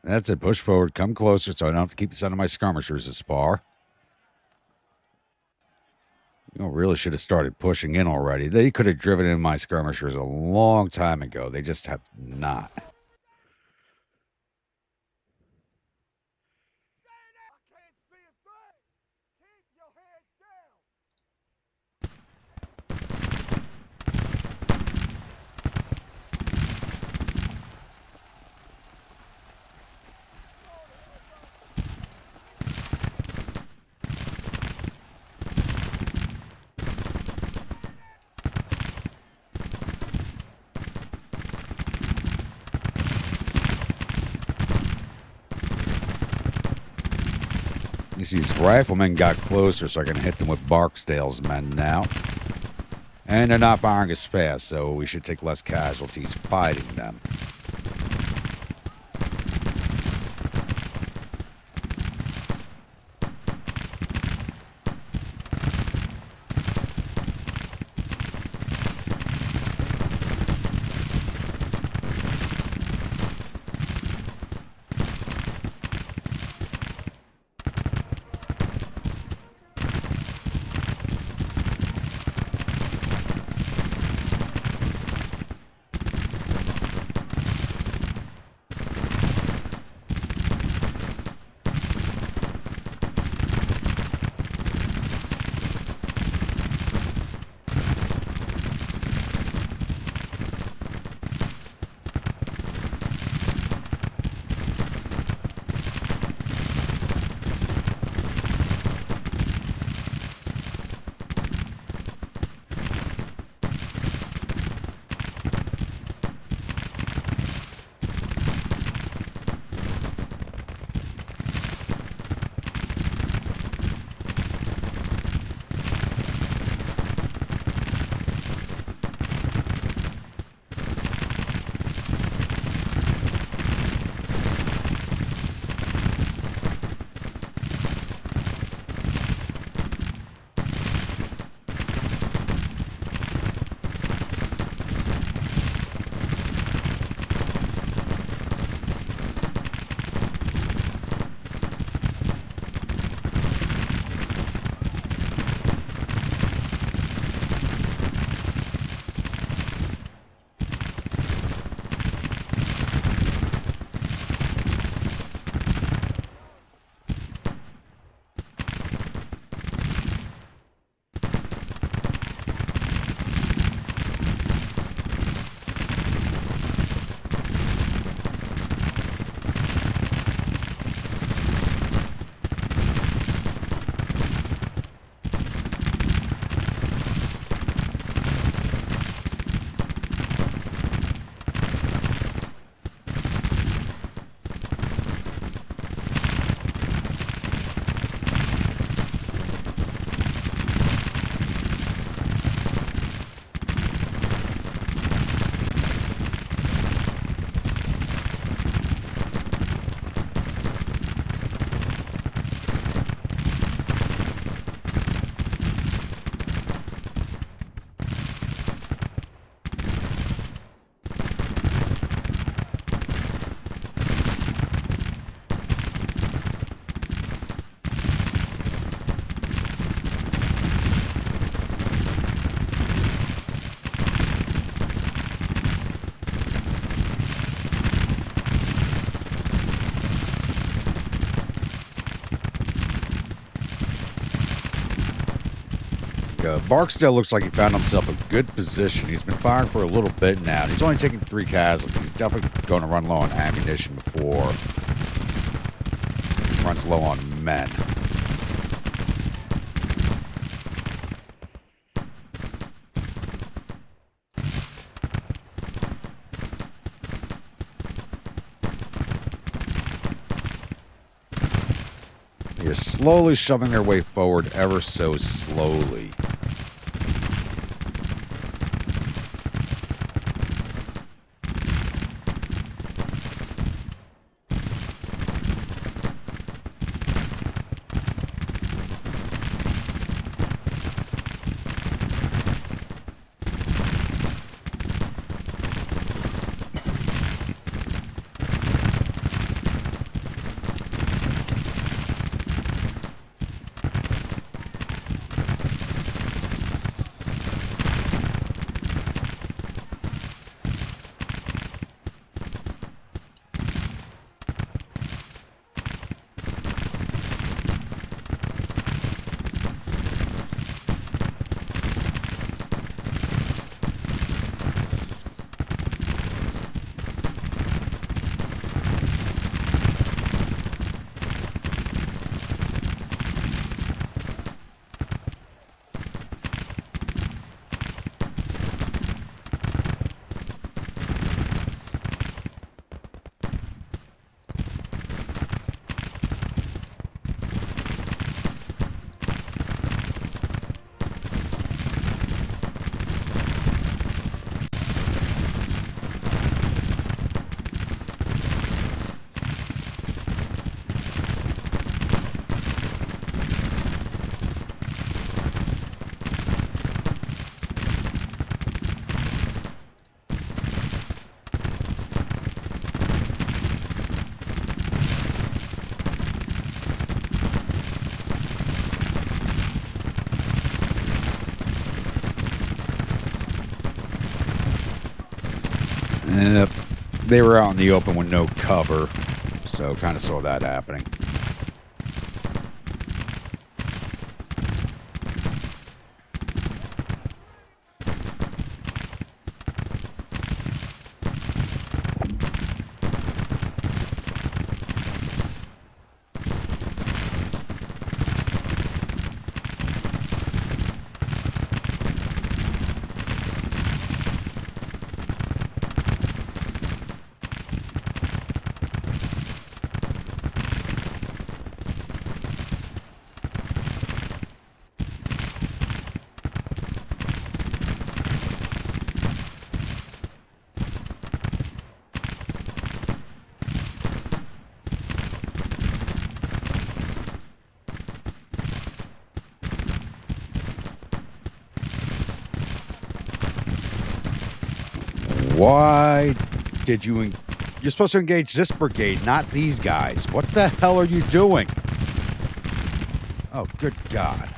That's it. Push forward. Come closer so I don't have to keep the sound of my skirmishers as far. You know, really should have started pushing in already. They could have driven in my skirmishers a long time ago. They just have not. I can't see a thing. Keep your heads down. You see, these riflemen got closer, so I can hit them with Barksdale's men now. And they're not firing as fast, so we should take less casualties fighting them. Barksdale looks like he found himself a good position. He's been firing for a little bit now. He's only taking 3 casualties. He's definitely going to run low on ammunition before he runs low on men. They're slowly shoving their way forward ever so slowly. And they were out in the open with no cover, so kind of saw that happening. Why did you... You're supposed to engage this brigade, not these guys. What the hell are you doing? Oh, good God.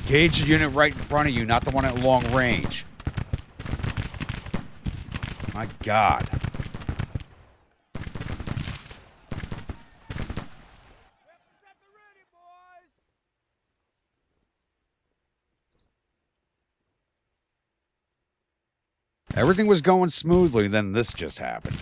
Engage the unit right in front of you, not the one at long range. My God. Everything was going smoothly, then this just happened.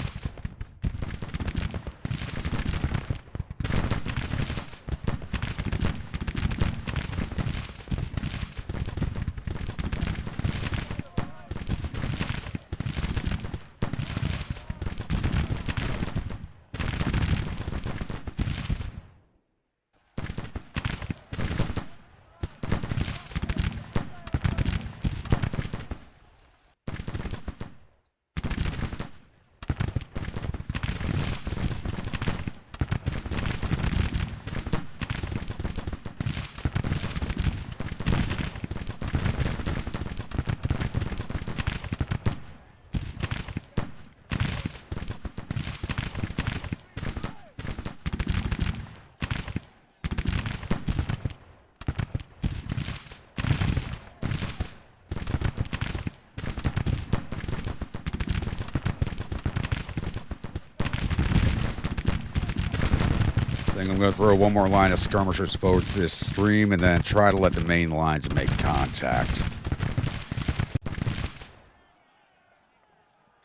I'm going to throw one more line of skirmishers forward to this stream and then try to let the main lines make contact. All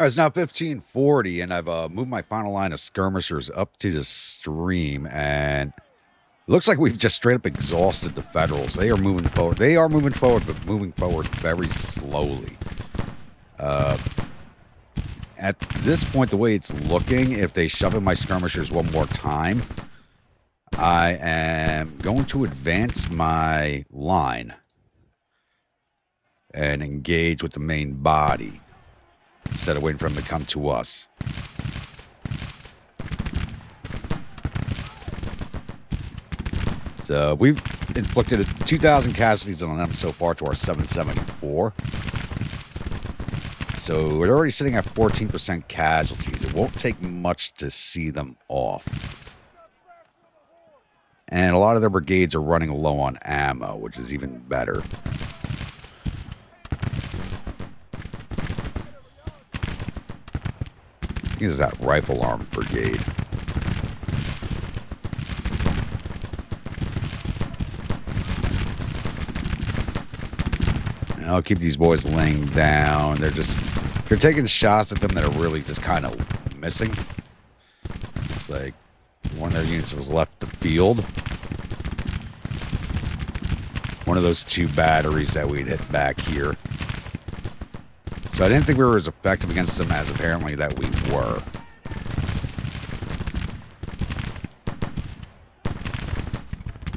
right, it's now 15:40, and I've moved my final line of skirmishers up to the stream, and it looks like we've just straight up exhausted the Federals. They are moving forward. They are moving forward, but moving forward very slowly. At this point, the way it's looking, if they shove in my skirmishers one more time, I am going to advance my line and engage with the main body instead of waiting for them to come to us. So we've inflicted 2,000 casualties on them so far to our 774. So we're already sitting at 14% casualties. It won't take much to see them off. And a lot of their brigades are running low on ammo, which is even better. I think it's that rifle arm brigade. And I'll keep these boys laying down. They're taking shots at them that are really just kind of missing. It's like one of their units has left the field. One of those two batteries that we'd hit back here. So I didn't think we were as effective against them as apparently that we were.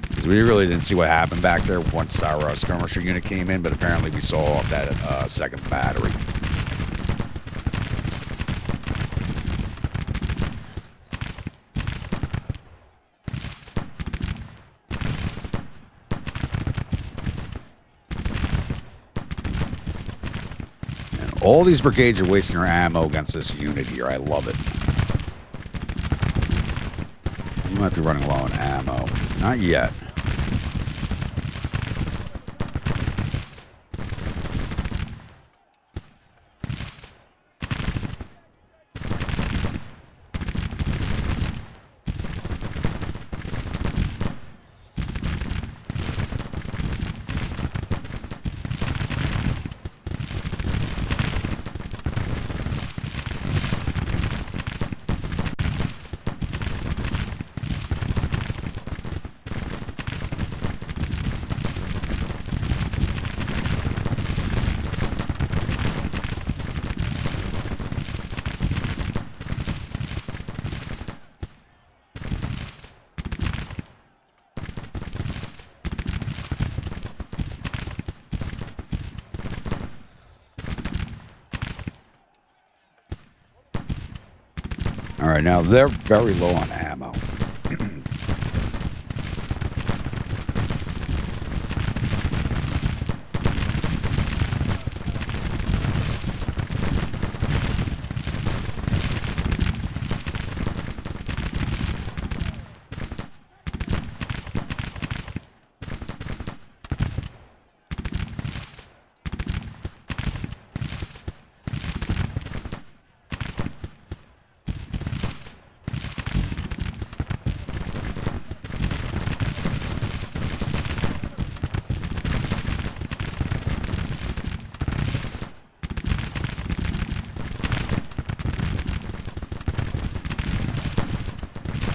Because we really didn't see what happened back there once our skirmisher unit came in, but apparently we saw that second battery. All these brigades are wasting their ammo against this unit here. I love it. You might be running low on ammo. Not yet. All right, now they're very low on ammo.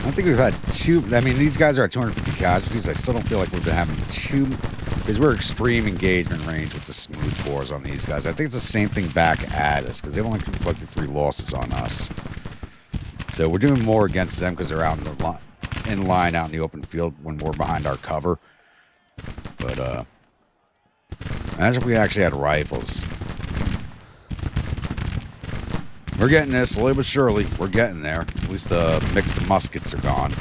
I think we've had two. I mean, these guys are at 250 casualties. I still don't feel like we've been having two, because we're extreme engagement range with the smooth cores on these guys. I think it's the same thing back at us, because they've only inflicted 3 losses on us. So we're doing more against them because they're out in line out in the open field when we're behind our cover. But imagine if we actually had rifles. We're getting there slowly but surely. We're getting there. At least the mixed muskets are gone.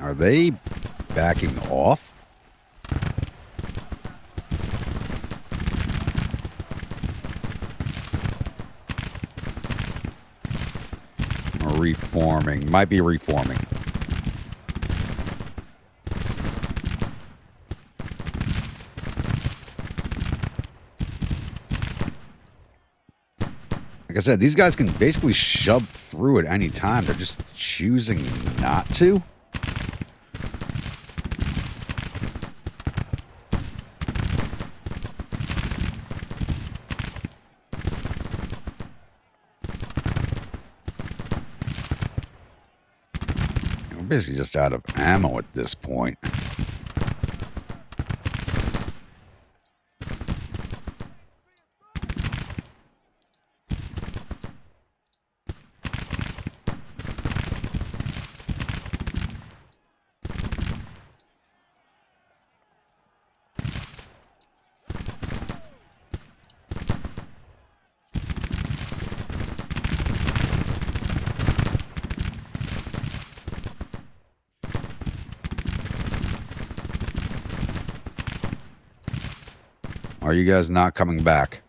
Are they backing off? Or reforming? Might be reforming. Like I said, these guys can basically shove through at any time. They're just choosing not to. We're basically just out of ammo at this point. Are you guys not coming back?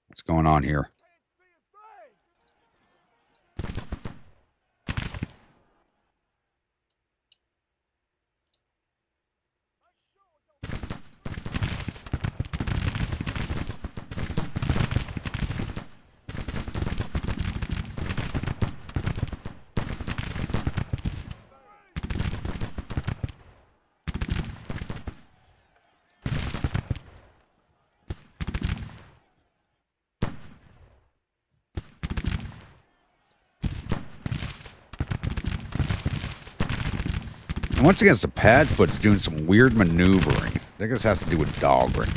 What's going on here? And once again, the Padfoot's doing some weird maneuvering. I think this has to do with dogging.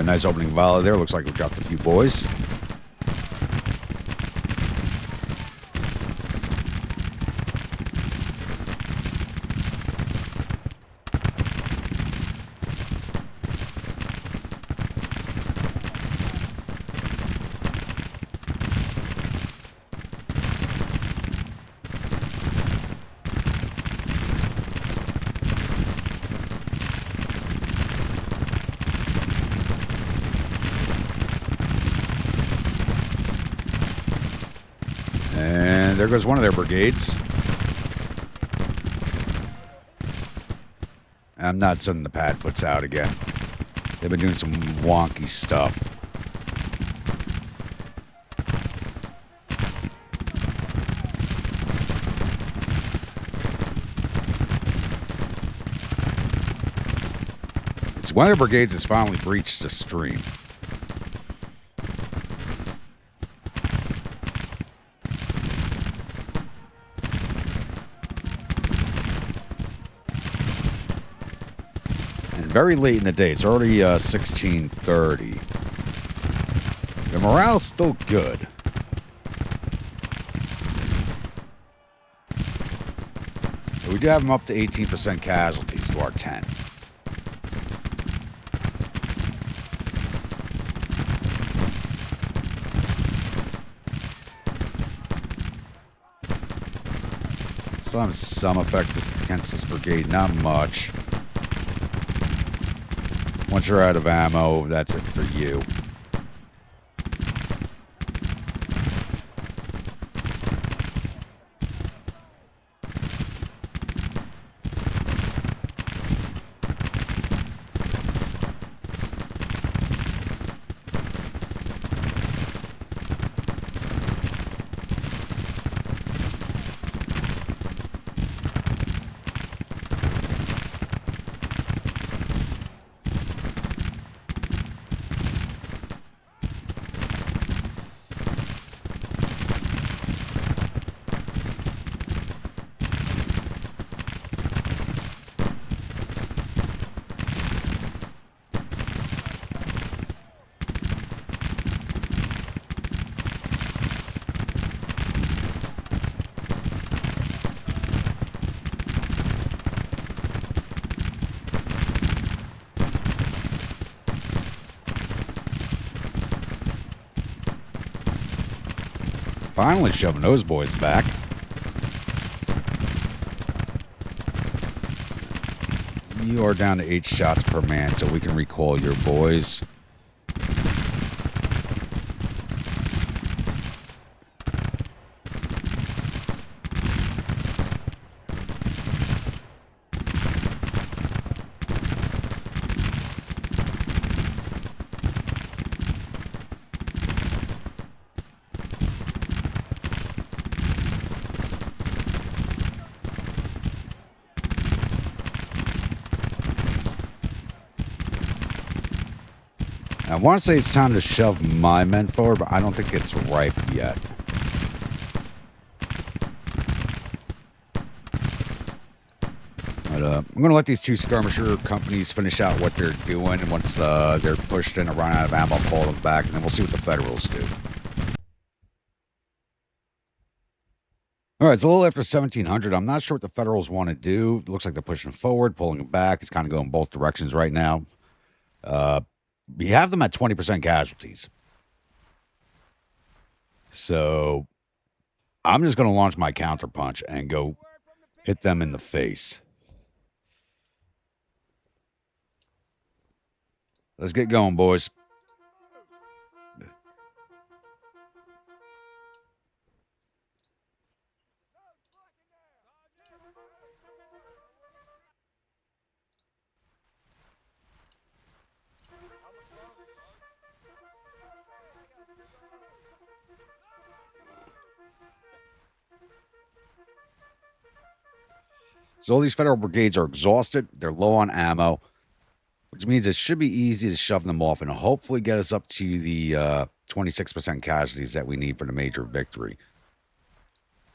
Nice opening volley there. Looks like we dropped a few boys. And there goes one of their brigades. I'm not sending the Padfoots out again. They've been doing some wonky stuff. It's one of their brigades has finally breached the stream. Very late in the day. It's already 16:30. The morale's still good. We do have them up to 18% casualties to our 10. Still having some effect against this brigade. Not much. Once you're out of ammo, that's it for you. Finally shoving those boys back. You are down to 8 shots per man, so we can recall your boys. I want to say it's time to shove my men forward, but I don't think it's ripe yet. But I'm going to let these 2 skirmisher companies finish out what they're doing. And once they're pushed in and run out of ammo, I'll call them back, and then we'll see what the Federals do. All right, it's a little after 1700. I'm not sure what the Federals want to do. It looks like they're pushing forward, pulling them back. It's kind of going both directions right now. We have them at 20% casualties. So I'm just going to launch my counterpunch and go hit them in the face. Let's get going, boys. So all these Federal brigades are exhausted. They're low on ammo, which means it should be easy to shove them off and hopefully get us up to the 26% casualties that we need for the major victory.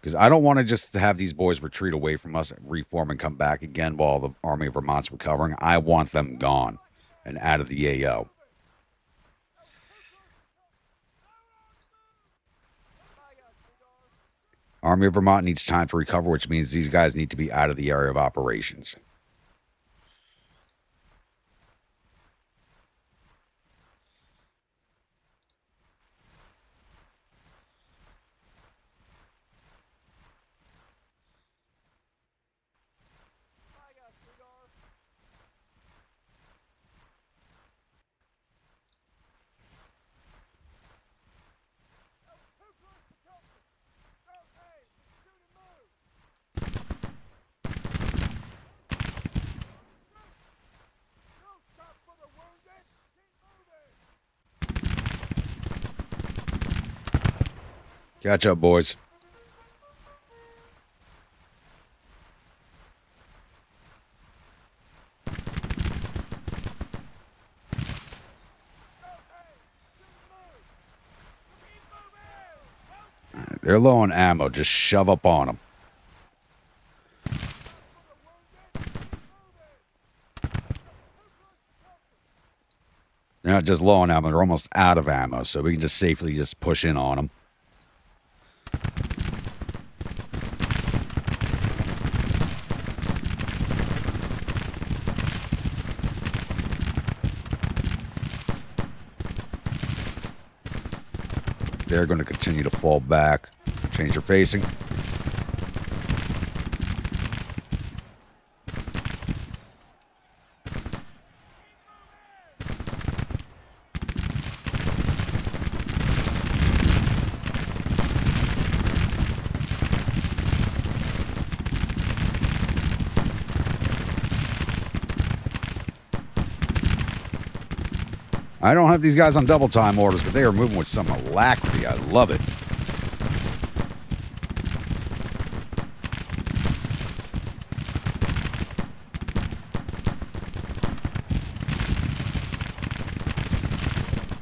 Because I don't want to just have these boys retreat away from us, reform, and come back again while the Army of Vermont's recovering. I want them gone and out of the AO. Army of Vermont needs time to recover, which means these guys need to be out of the area of operations. Catch up, boys. They're low on ammo. Just shove up on them. They're not just low on ammo. They're almost out of ammo, so we can just safely just push in on them. They're going to continue to fall back. Change your facing. I don't have these guys on double time orders, but they are moving with some alacrity. I love it.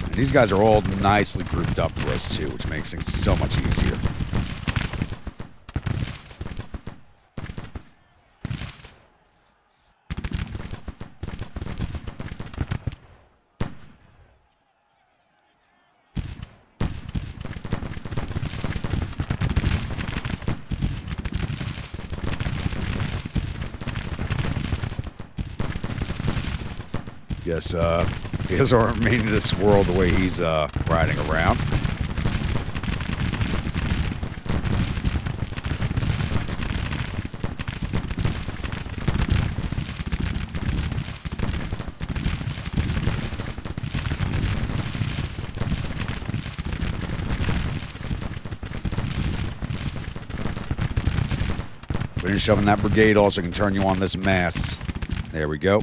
And these guys are all nicely grouped up for us too, which makes things so much easier. Yes, he doesn't remain in this world the way he's riding around. finish up in that brigade. Also can turn you on this mass. There we go.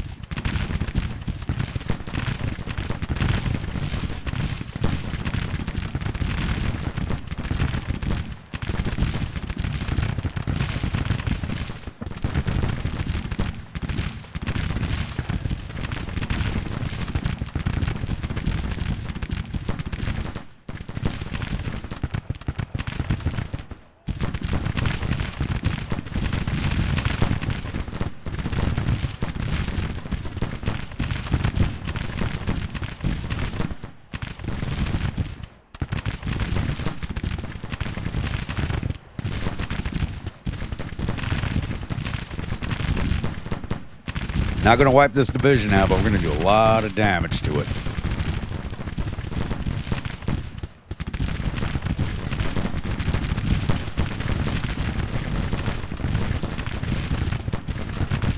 Not going to wipe this division out, but we're going to do a lot of damage to it.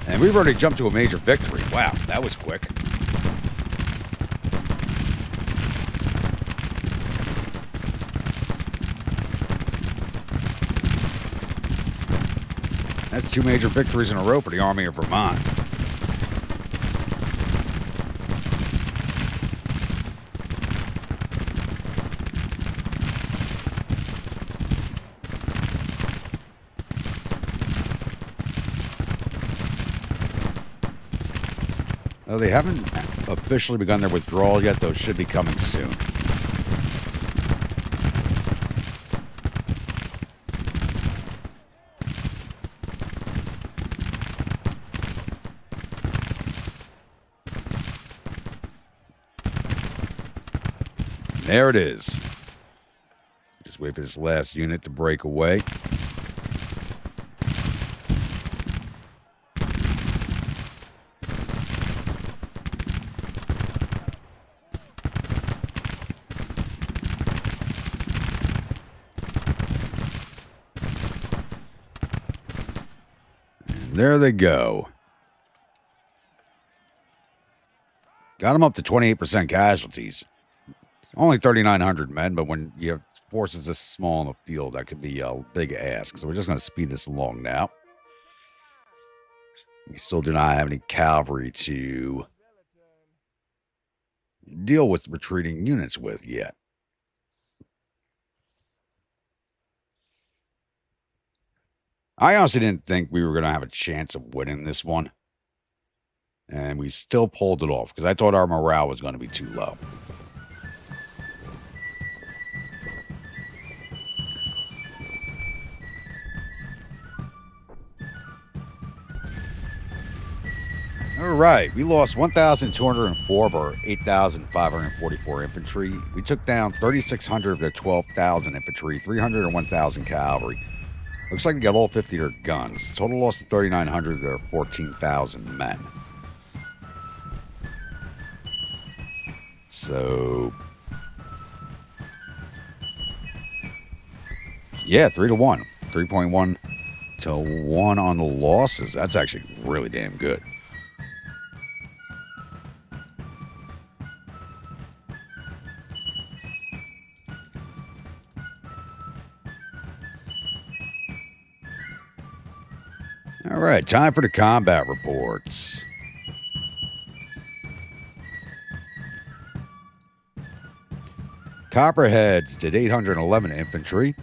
And we've already jumped to a major victory. Wow, that was quick. That's 2 major victories in a row for the Army of Vermont. Oh, they haven't officially begun their withdrawal yet. Those should be coming soon. There it is. Just wait for this last unit to break away. There they go. Got them up to 28% casualties. Only 3,900 men, but when you have forces this small in the field, that could be a big ask. So we're just going to speed this along now. We still do not have any cavalry to deal with retreating units with yet. I honestly didn't think we were going to have a chance of winning this one. And we still pulled it off because I thought our morale was going to be too low. All right, we lost 1,204 of our 8,544 infantry. We took down 3,600 of their 12,000 infantry, 300 and 1,000 cavalry. Looks like we got all 50 of their guns. Total loss of 3,900 of their 14,000 men. So, yeah, 3-1. 3.1 to 1 on the losses. That's actually really damn good. All right, time for the combat reports. Copperheads did 811 infantry.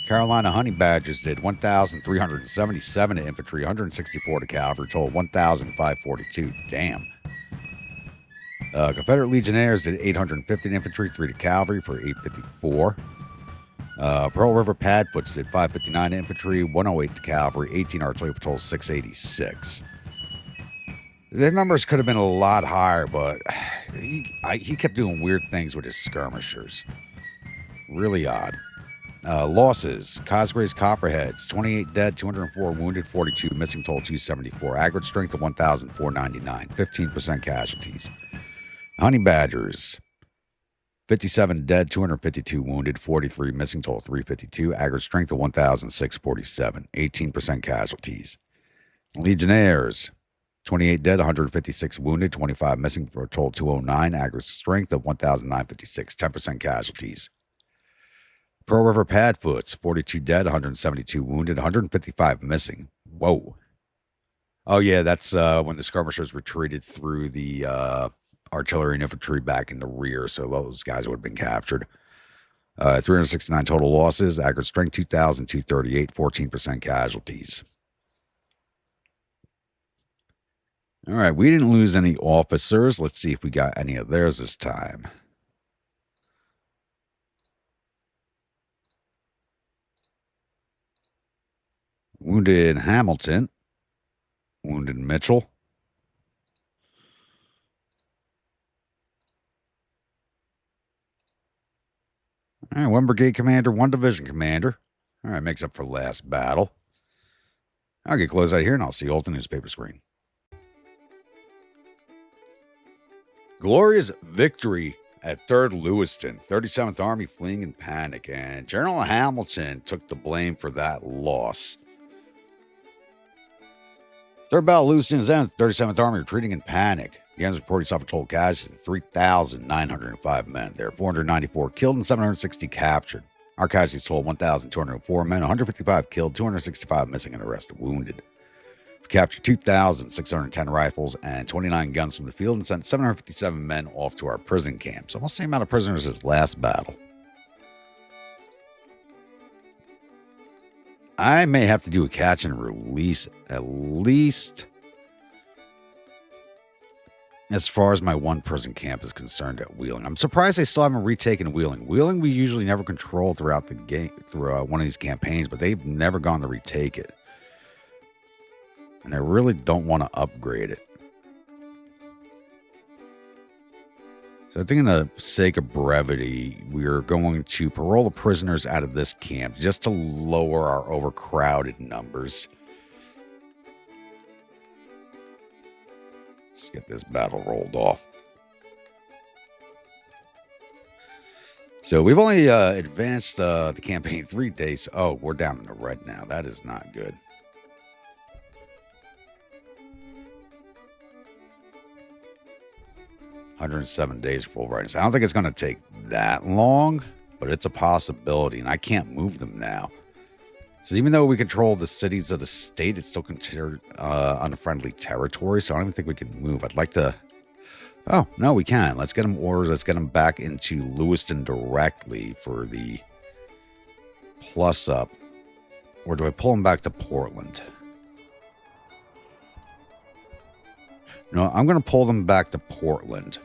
Carolina Honey Badgers did 1,377 to infantry, 164 to cavalry, total 1,542. Damn. Confederate Legionnaires did 850 to infantry, 3 to cavalry for 854. Pearl River Padfoots did 559 to infantry, 108 to cavalry, 18 artillery for total 686. Their numbers could have been a lot higher, but he kept doing weird things with his skirmishers. Really odd. Losses. Cosgray's Copperheads, 28 dead, 204 wounded, 42 missing, total 274. Aggregate strength of 1,499, 15% casualties. Honey Badgers, 57 dead, 252 wounded, 43 missing, total 352. Aggregate strength of 1,647, 18% casualties. Legionnaires, 28 dead, 156 wounded, 25 missing for a total 209. Aggregate strength of 1,956, 10% casualties. Pearl River Padfoots, 42 dead, 172 wounded, 155 missing. Whoa. Oh, yeah, that's when the skirmishers retreated through the artillery and infantry back in the rear, so those guys would have been captured. 369 total losses, aggregate strength 2,238, 14% casualties. All right, we didn't lose any officers. Let's see if we got any of theirs this time. Wounded Hamilton. Wounded Mitchell. All right, 1 brigade commander, 1 division commander. All right, makes up for last battle. I'll get close out here and I'll see you all at the newspaper screen. Glorious victory at 3rd Lewiston, 37th Army fleeing in panic, and General Hamilton took the blame for that loss. 3rd Battle of Lewiston is ended, 37th Army retreating in panic. The enemy reported suffered total casualties, 3,905 men. There are 494 killed and 760 captured. Our casualties total 1,204 men, 155 killed, 265 missing, and the rest wounded. We captured 2,610 rifles and 29 guns from the field and sent 757 men off to our prison camps. Almost the same amount of prisoners as last battle. I may have to do a catch and release at least as far as my 1 prison camp is concerned at Wheeling. I'm surprised they still haven't retaken Wheeling. Wheeling we usually never control throughout the game, through one of these campaigns, but they've never gone to retake it. And I really don't want to upgrade it. So I think in the sake of brevity, we're going to parole the prisoners out of this camp just to lower our overcrowded numbers. Let's get this battle rolled off. So we've only advanced the campaign 3 days. Oh, we're down in the red now. That is not good. $107 days for full readiness. I don't think it's going to take that long, but it's a possibility, and I can't move them now. So even though we control the cities of the state, it's still considered unfriendly territory, so I don't even think we can move. I'd like to... Oh, no, we can. Let's get them orders. Let's get them back into Lewiston directly for the plus up. Or do I pull them back to Portland? No, I'm going to pull them back to Portland.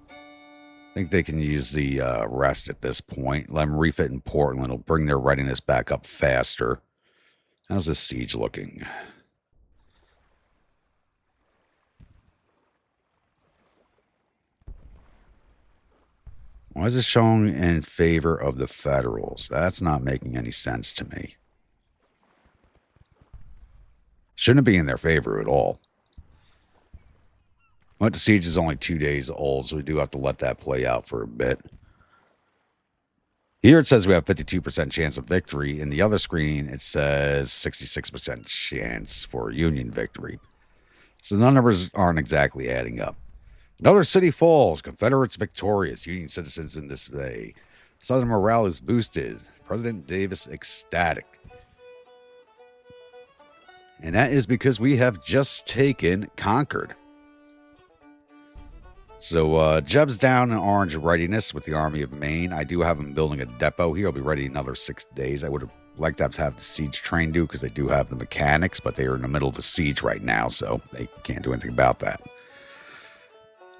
I think they can use the rest at this point. Let them refit in Portland. It'll bring their readiness back up faster. How's this siege looking? Why is it showing in favor of the Federals? That's not making any sense to me. Shouldn't be in their favor at all. But the siege is only 2 days old, so we do have to let that play out for a bit. Here it says we have 52% chance of victory. In the other screen, it says 66% chance for Union victory. So the numbers aren't exactly adding up. Another city falls. Confederates victorious. Union citizens in dismay. Southern morale is boosted. President Davis ecstatic. And that is because we have just taken Concord. So Jeb's down in Orange readiness with the Army of Maine. I do have him building a depot here. He'll be ready in another 6 days. I would have liked to have the siege train do because they do have the mechanics, but they are in the middle of the siege right now, so they can't do anything about that.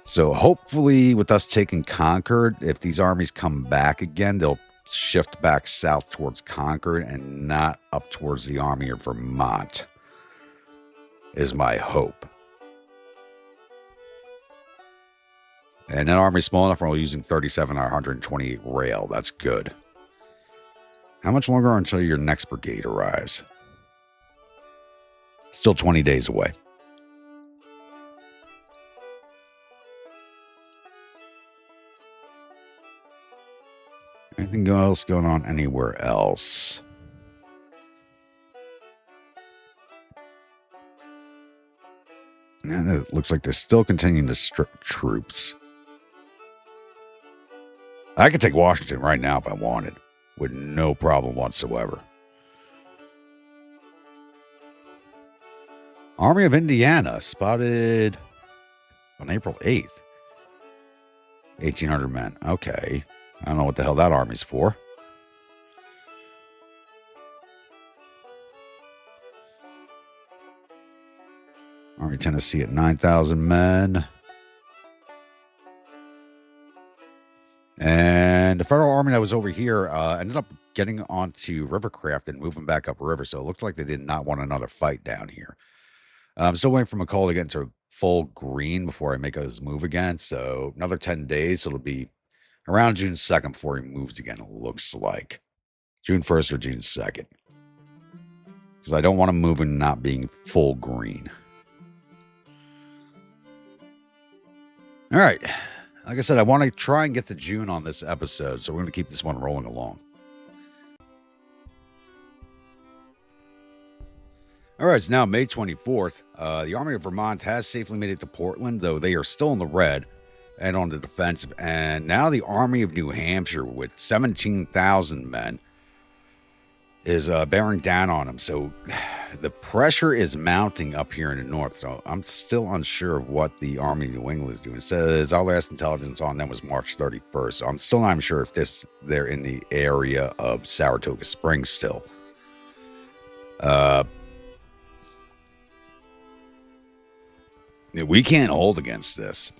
So hopefully with us taking Concord, if these armies come back again, they'll shift back south towards Concord and not up towards the Army of Vermont, is my hope. And an army small enough, we're only using 37 or 128 rail. That's good. How much longer until your next brigade arrives? Still 20 days away. Anything else going on anywhere else? And it looks like they're still continuing to strip troops. I could take Washington right now if I wanted, with no problem whatsoever. Army of Indiana spotted on April 8th. 1,800 men. Okay. I don't know what the hell that army's for. Army Tennessee at 9,000 men. And the federal army that was over here ended up getting onto Rivercraft and moving back upriver. So it looked like they did not want another fight down here. I'm still waiting for McCall to get into full green before I make his move again. So another 10 days. So it'll be around June 2nd before he moves again, it looks like. June 1st or June 2nd. Because I don't want him moving not being full green. All right. Like I said, I want to try and get to June on this episode, so we're going to keep this one rolling along. All right, it's now May 24th. The Army of Vermont has safely made it to Portland, though they are still in the red and on the defensive. And now the Army of New Hampshire, with 17,000 men, is bearing down on them. So the pressure is mounting up here in the north. So I'm still unsure of what the Army of New England is doing. It says our last intelligence on them was March 31st. So I'm still not even sure if they're in the area of Saratoga Springs still. We can't hold against this.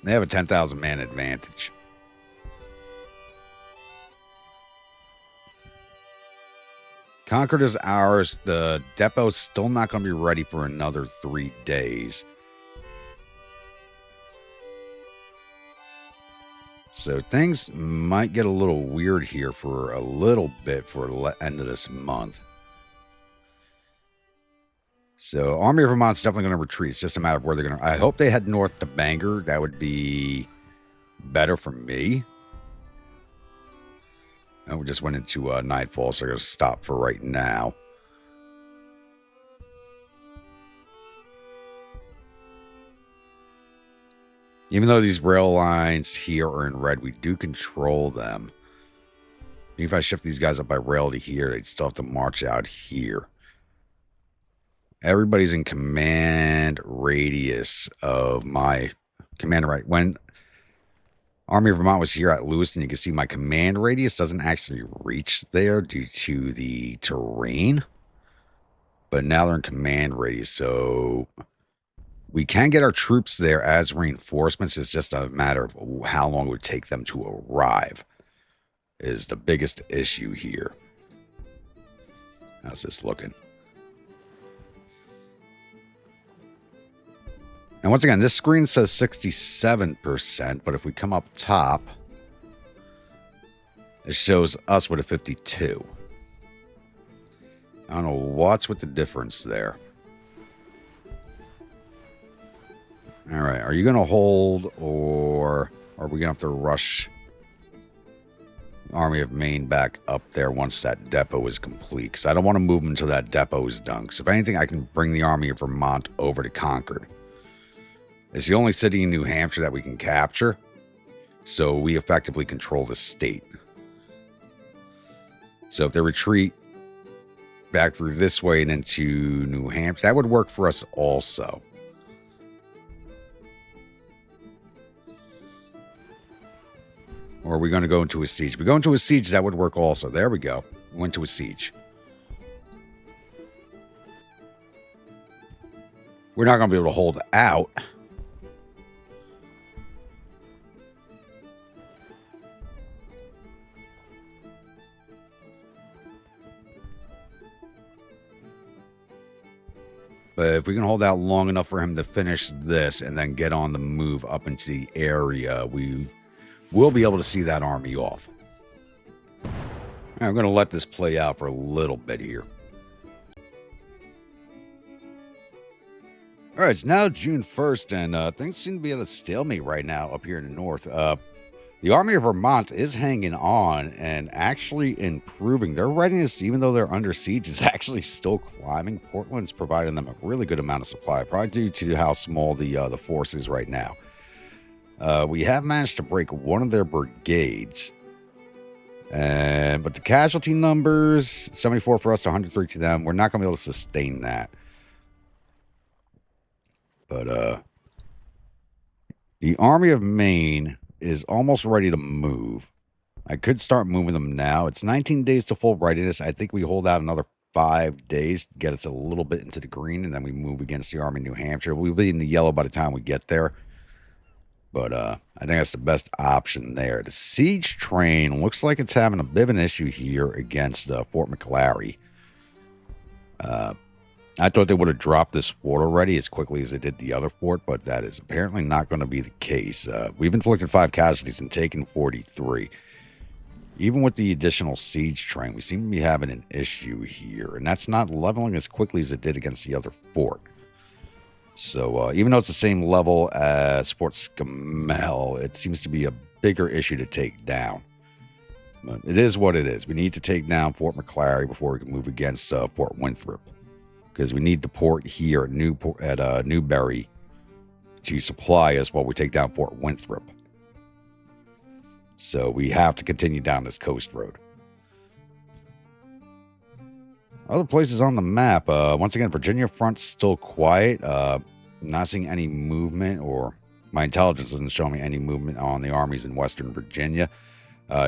They have a 10,000 man advantage. Concord is ours. The depot's still not going to be ready for another 3 days. So things might get a little weird here for a little bit for the end of this month. So Army of Vermont's definitely going to retreat. It's just a matter of where they're going to... I hope they head north to Bangor. That would be better for me. And we just went into nightfall, so I'm going to stop for right now. Even though these rail lines here are in red, we do control them. Even if I shift these guys up by rail to here, they'd still have to march out here. Everybody's in command radius of my command right. When Army of Vermont was here at Lewiston, you can see my command radius doesn't actually reach there due to the terrain. But now they're in command radius, so we can get our troops there as reinforcements. It's just a matter of how long it would take them to arrive is the biggest issue here. How's this looking? And once again, this screen says 67%, but if we come up top, it shows us with a 52. I don't know what's with the difference there. All right, are you going to hold, or are we going to have to rush Army of Maine back up there once that depot is complete? Because I don't want to move them until that depot is done. Because if anything, I can bring the Army of Vermont over to Concord. It's the only city in New Hampshire that we can capture, so we effectively control the state. So if they retreat back through this way and into New Hampshire, that would work for us also. Or are we going to go into a siege? If we go into a siege, that would work also. There we go. We went to a siege. We're not going to be able to hold out. But if we can hold out long enough for him to finish this and then get on the move up into the area, we will be able to see that army off. All right, I'm going to let this play out for a little bit here. All right, it's now June 1st, and things seem to be at a stalemate right now up here in the north. The Army of Vermont is hanging on and actually improving. Their readiness, even though they're under siege, is actually still climbing. Portland's providing them a really good amount of supply, probably due to how small the force is right now. We have managed to break one of their brigades. But the casualty numbers, 74 for us to 103 to them. We're not going to be able to sustain that. But the Army of Maine is almost ready to move. I could start moving them now. It's 19 days to full readiness. I think we hold out another 5 days, get us a little bit into the green, and then we move against the Army of New Hampshire. We'll be in the yellow by the time we get there. But I think that's the best option there. The siege train looks like it's having a bit of an issue here against Fort McClary. I thought they would have dropped this fort already as quickly as they did the other fort, but that is apparently not going to be the case. We've inflicted 5 casualties and taken 43. Even with the additional siege train, we seem to be having an issue here, and that's not leveling as quickly as it did against the other fort. So even though it's the same level as Fort Skirmish, it seems to be a bigger issue to take down. But it is what it is. We need to take down Fort McClary before we can move against Fort Winthrop, because we need the port here at Newbury to supply us while we take down Fort Winthrop. So we have to continue down this coast road. Other places on the map, once again, Virginia front's still quiet. Not seeing any movement, or my intelligence isn't showing me any movement on the armies in Western Virginia.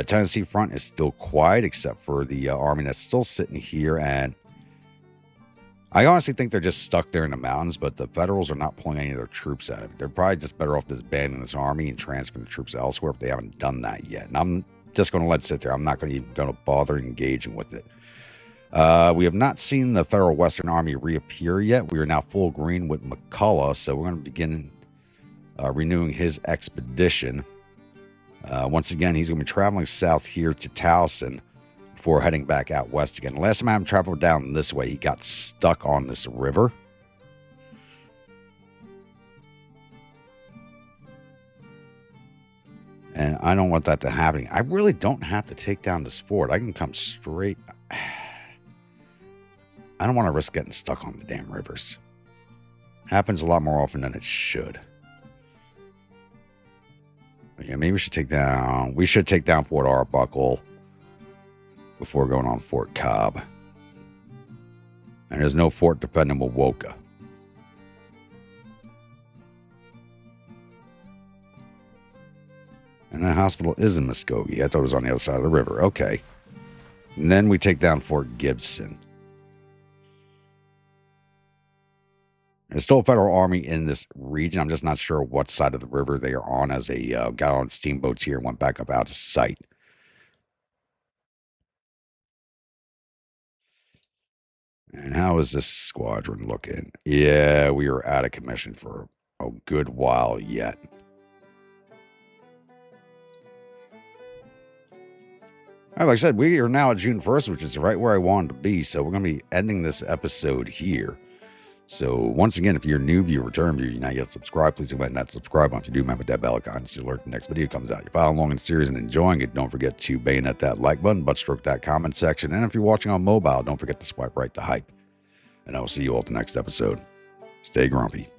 Tennessee front is still quiet, except for the army that's still sitting here. And I honestly think they're just stuck there in the mountains, but the Federals are not pulling any of their troops out of it. They're probably just better off disbanding this army and transferring the troops elsewhere if they haven't done that yet. And I'm just going to let it sit there. I'm not going to bother engaging with it. We have not seen the Federal Western Army reappear yet. We are now full green with McCullough, so we're going to begin renewing his expedition. Once again, he's going to be traveling south here to Towson before heading back out west again. Last time I had him travel down this way, he got stuck on this river. And I don't want that to happen. I really don't have to take down this fort. I can come straight. I don't want to risk getting stuck on the damn rivers. Happens a lot more often than it should. But yeah, maybe we should take down Fort Arbuckle before going on Fort Cobb. And there's no fort defending Wowoka. And that hospital is in Muskogee. I thought it was on the other side of the river. Okay. And then we take down Fort Gibson. There's still a federal army in this region. I'm just not sure what side of the river they are on, as they got on steamboats here and went back up out of sight. And how is this squadron looking? Yeah, we are out of commission for a good while yet. All right, like I said, we are now at June 1st, which is right where I wanted to be. So we're going to be ending this episode here. So once again, if you're a new viewer, return viewer, you're not yet subscribed, please go ahead and that subscribe button. If you do, remember that bell icon to alert the next video comes out. You're following along in the series and enjoying it, don't forget to bayonet that like button, butt stroke that comment section. And if you're watching on mobile, don't forget to swipe right to hype. And I will see you all at the next episode. Stay grumpy.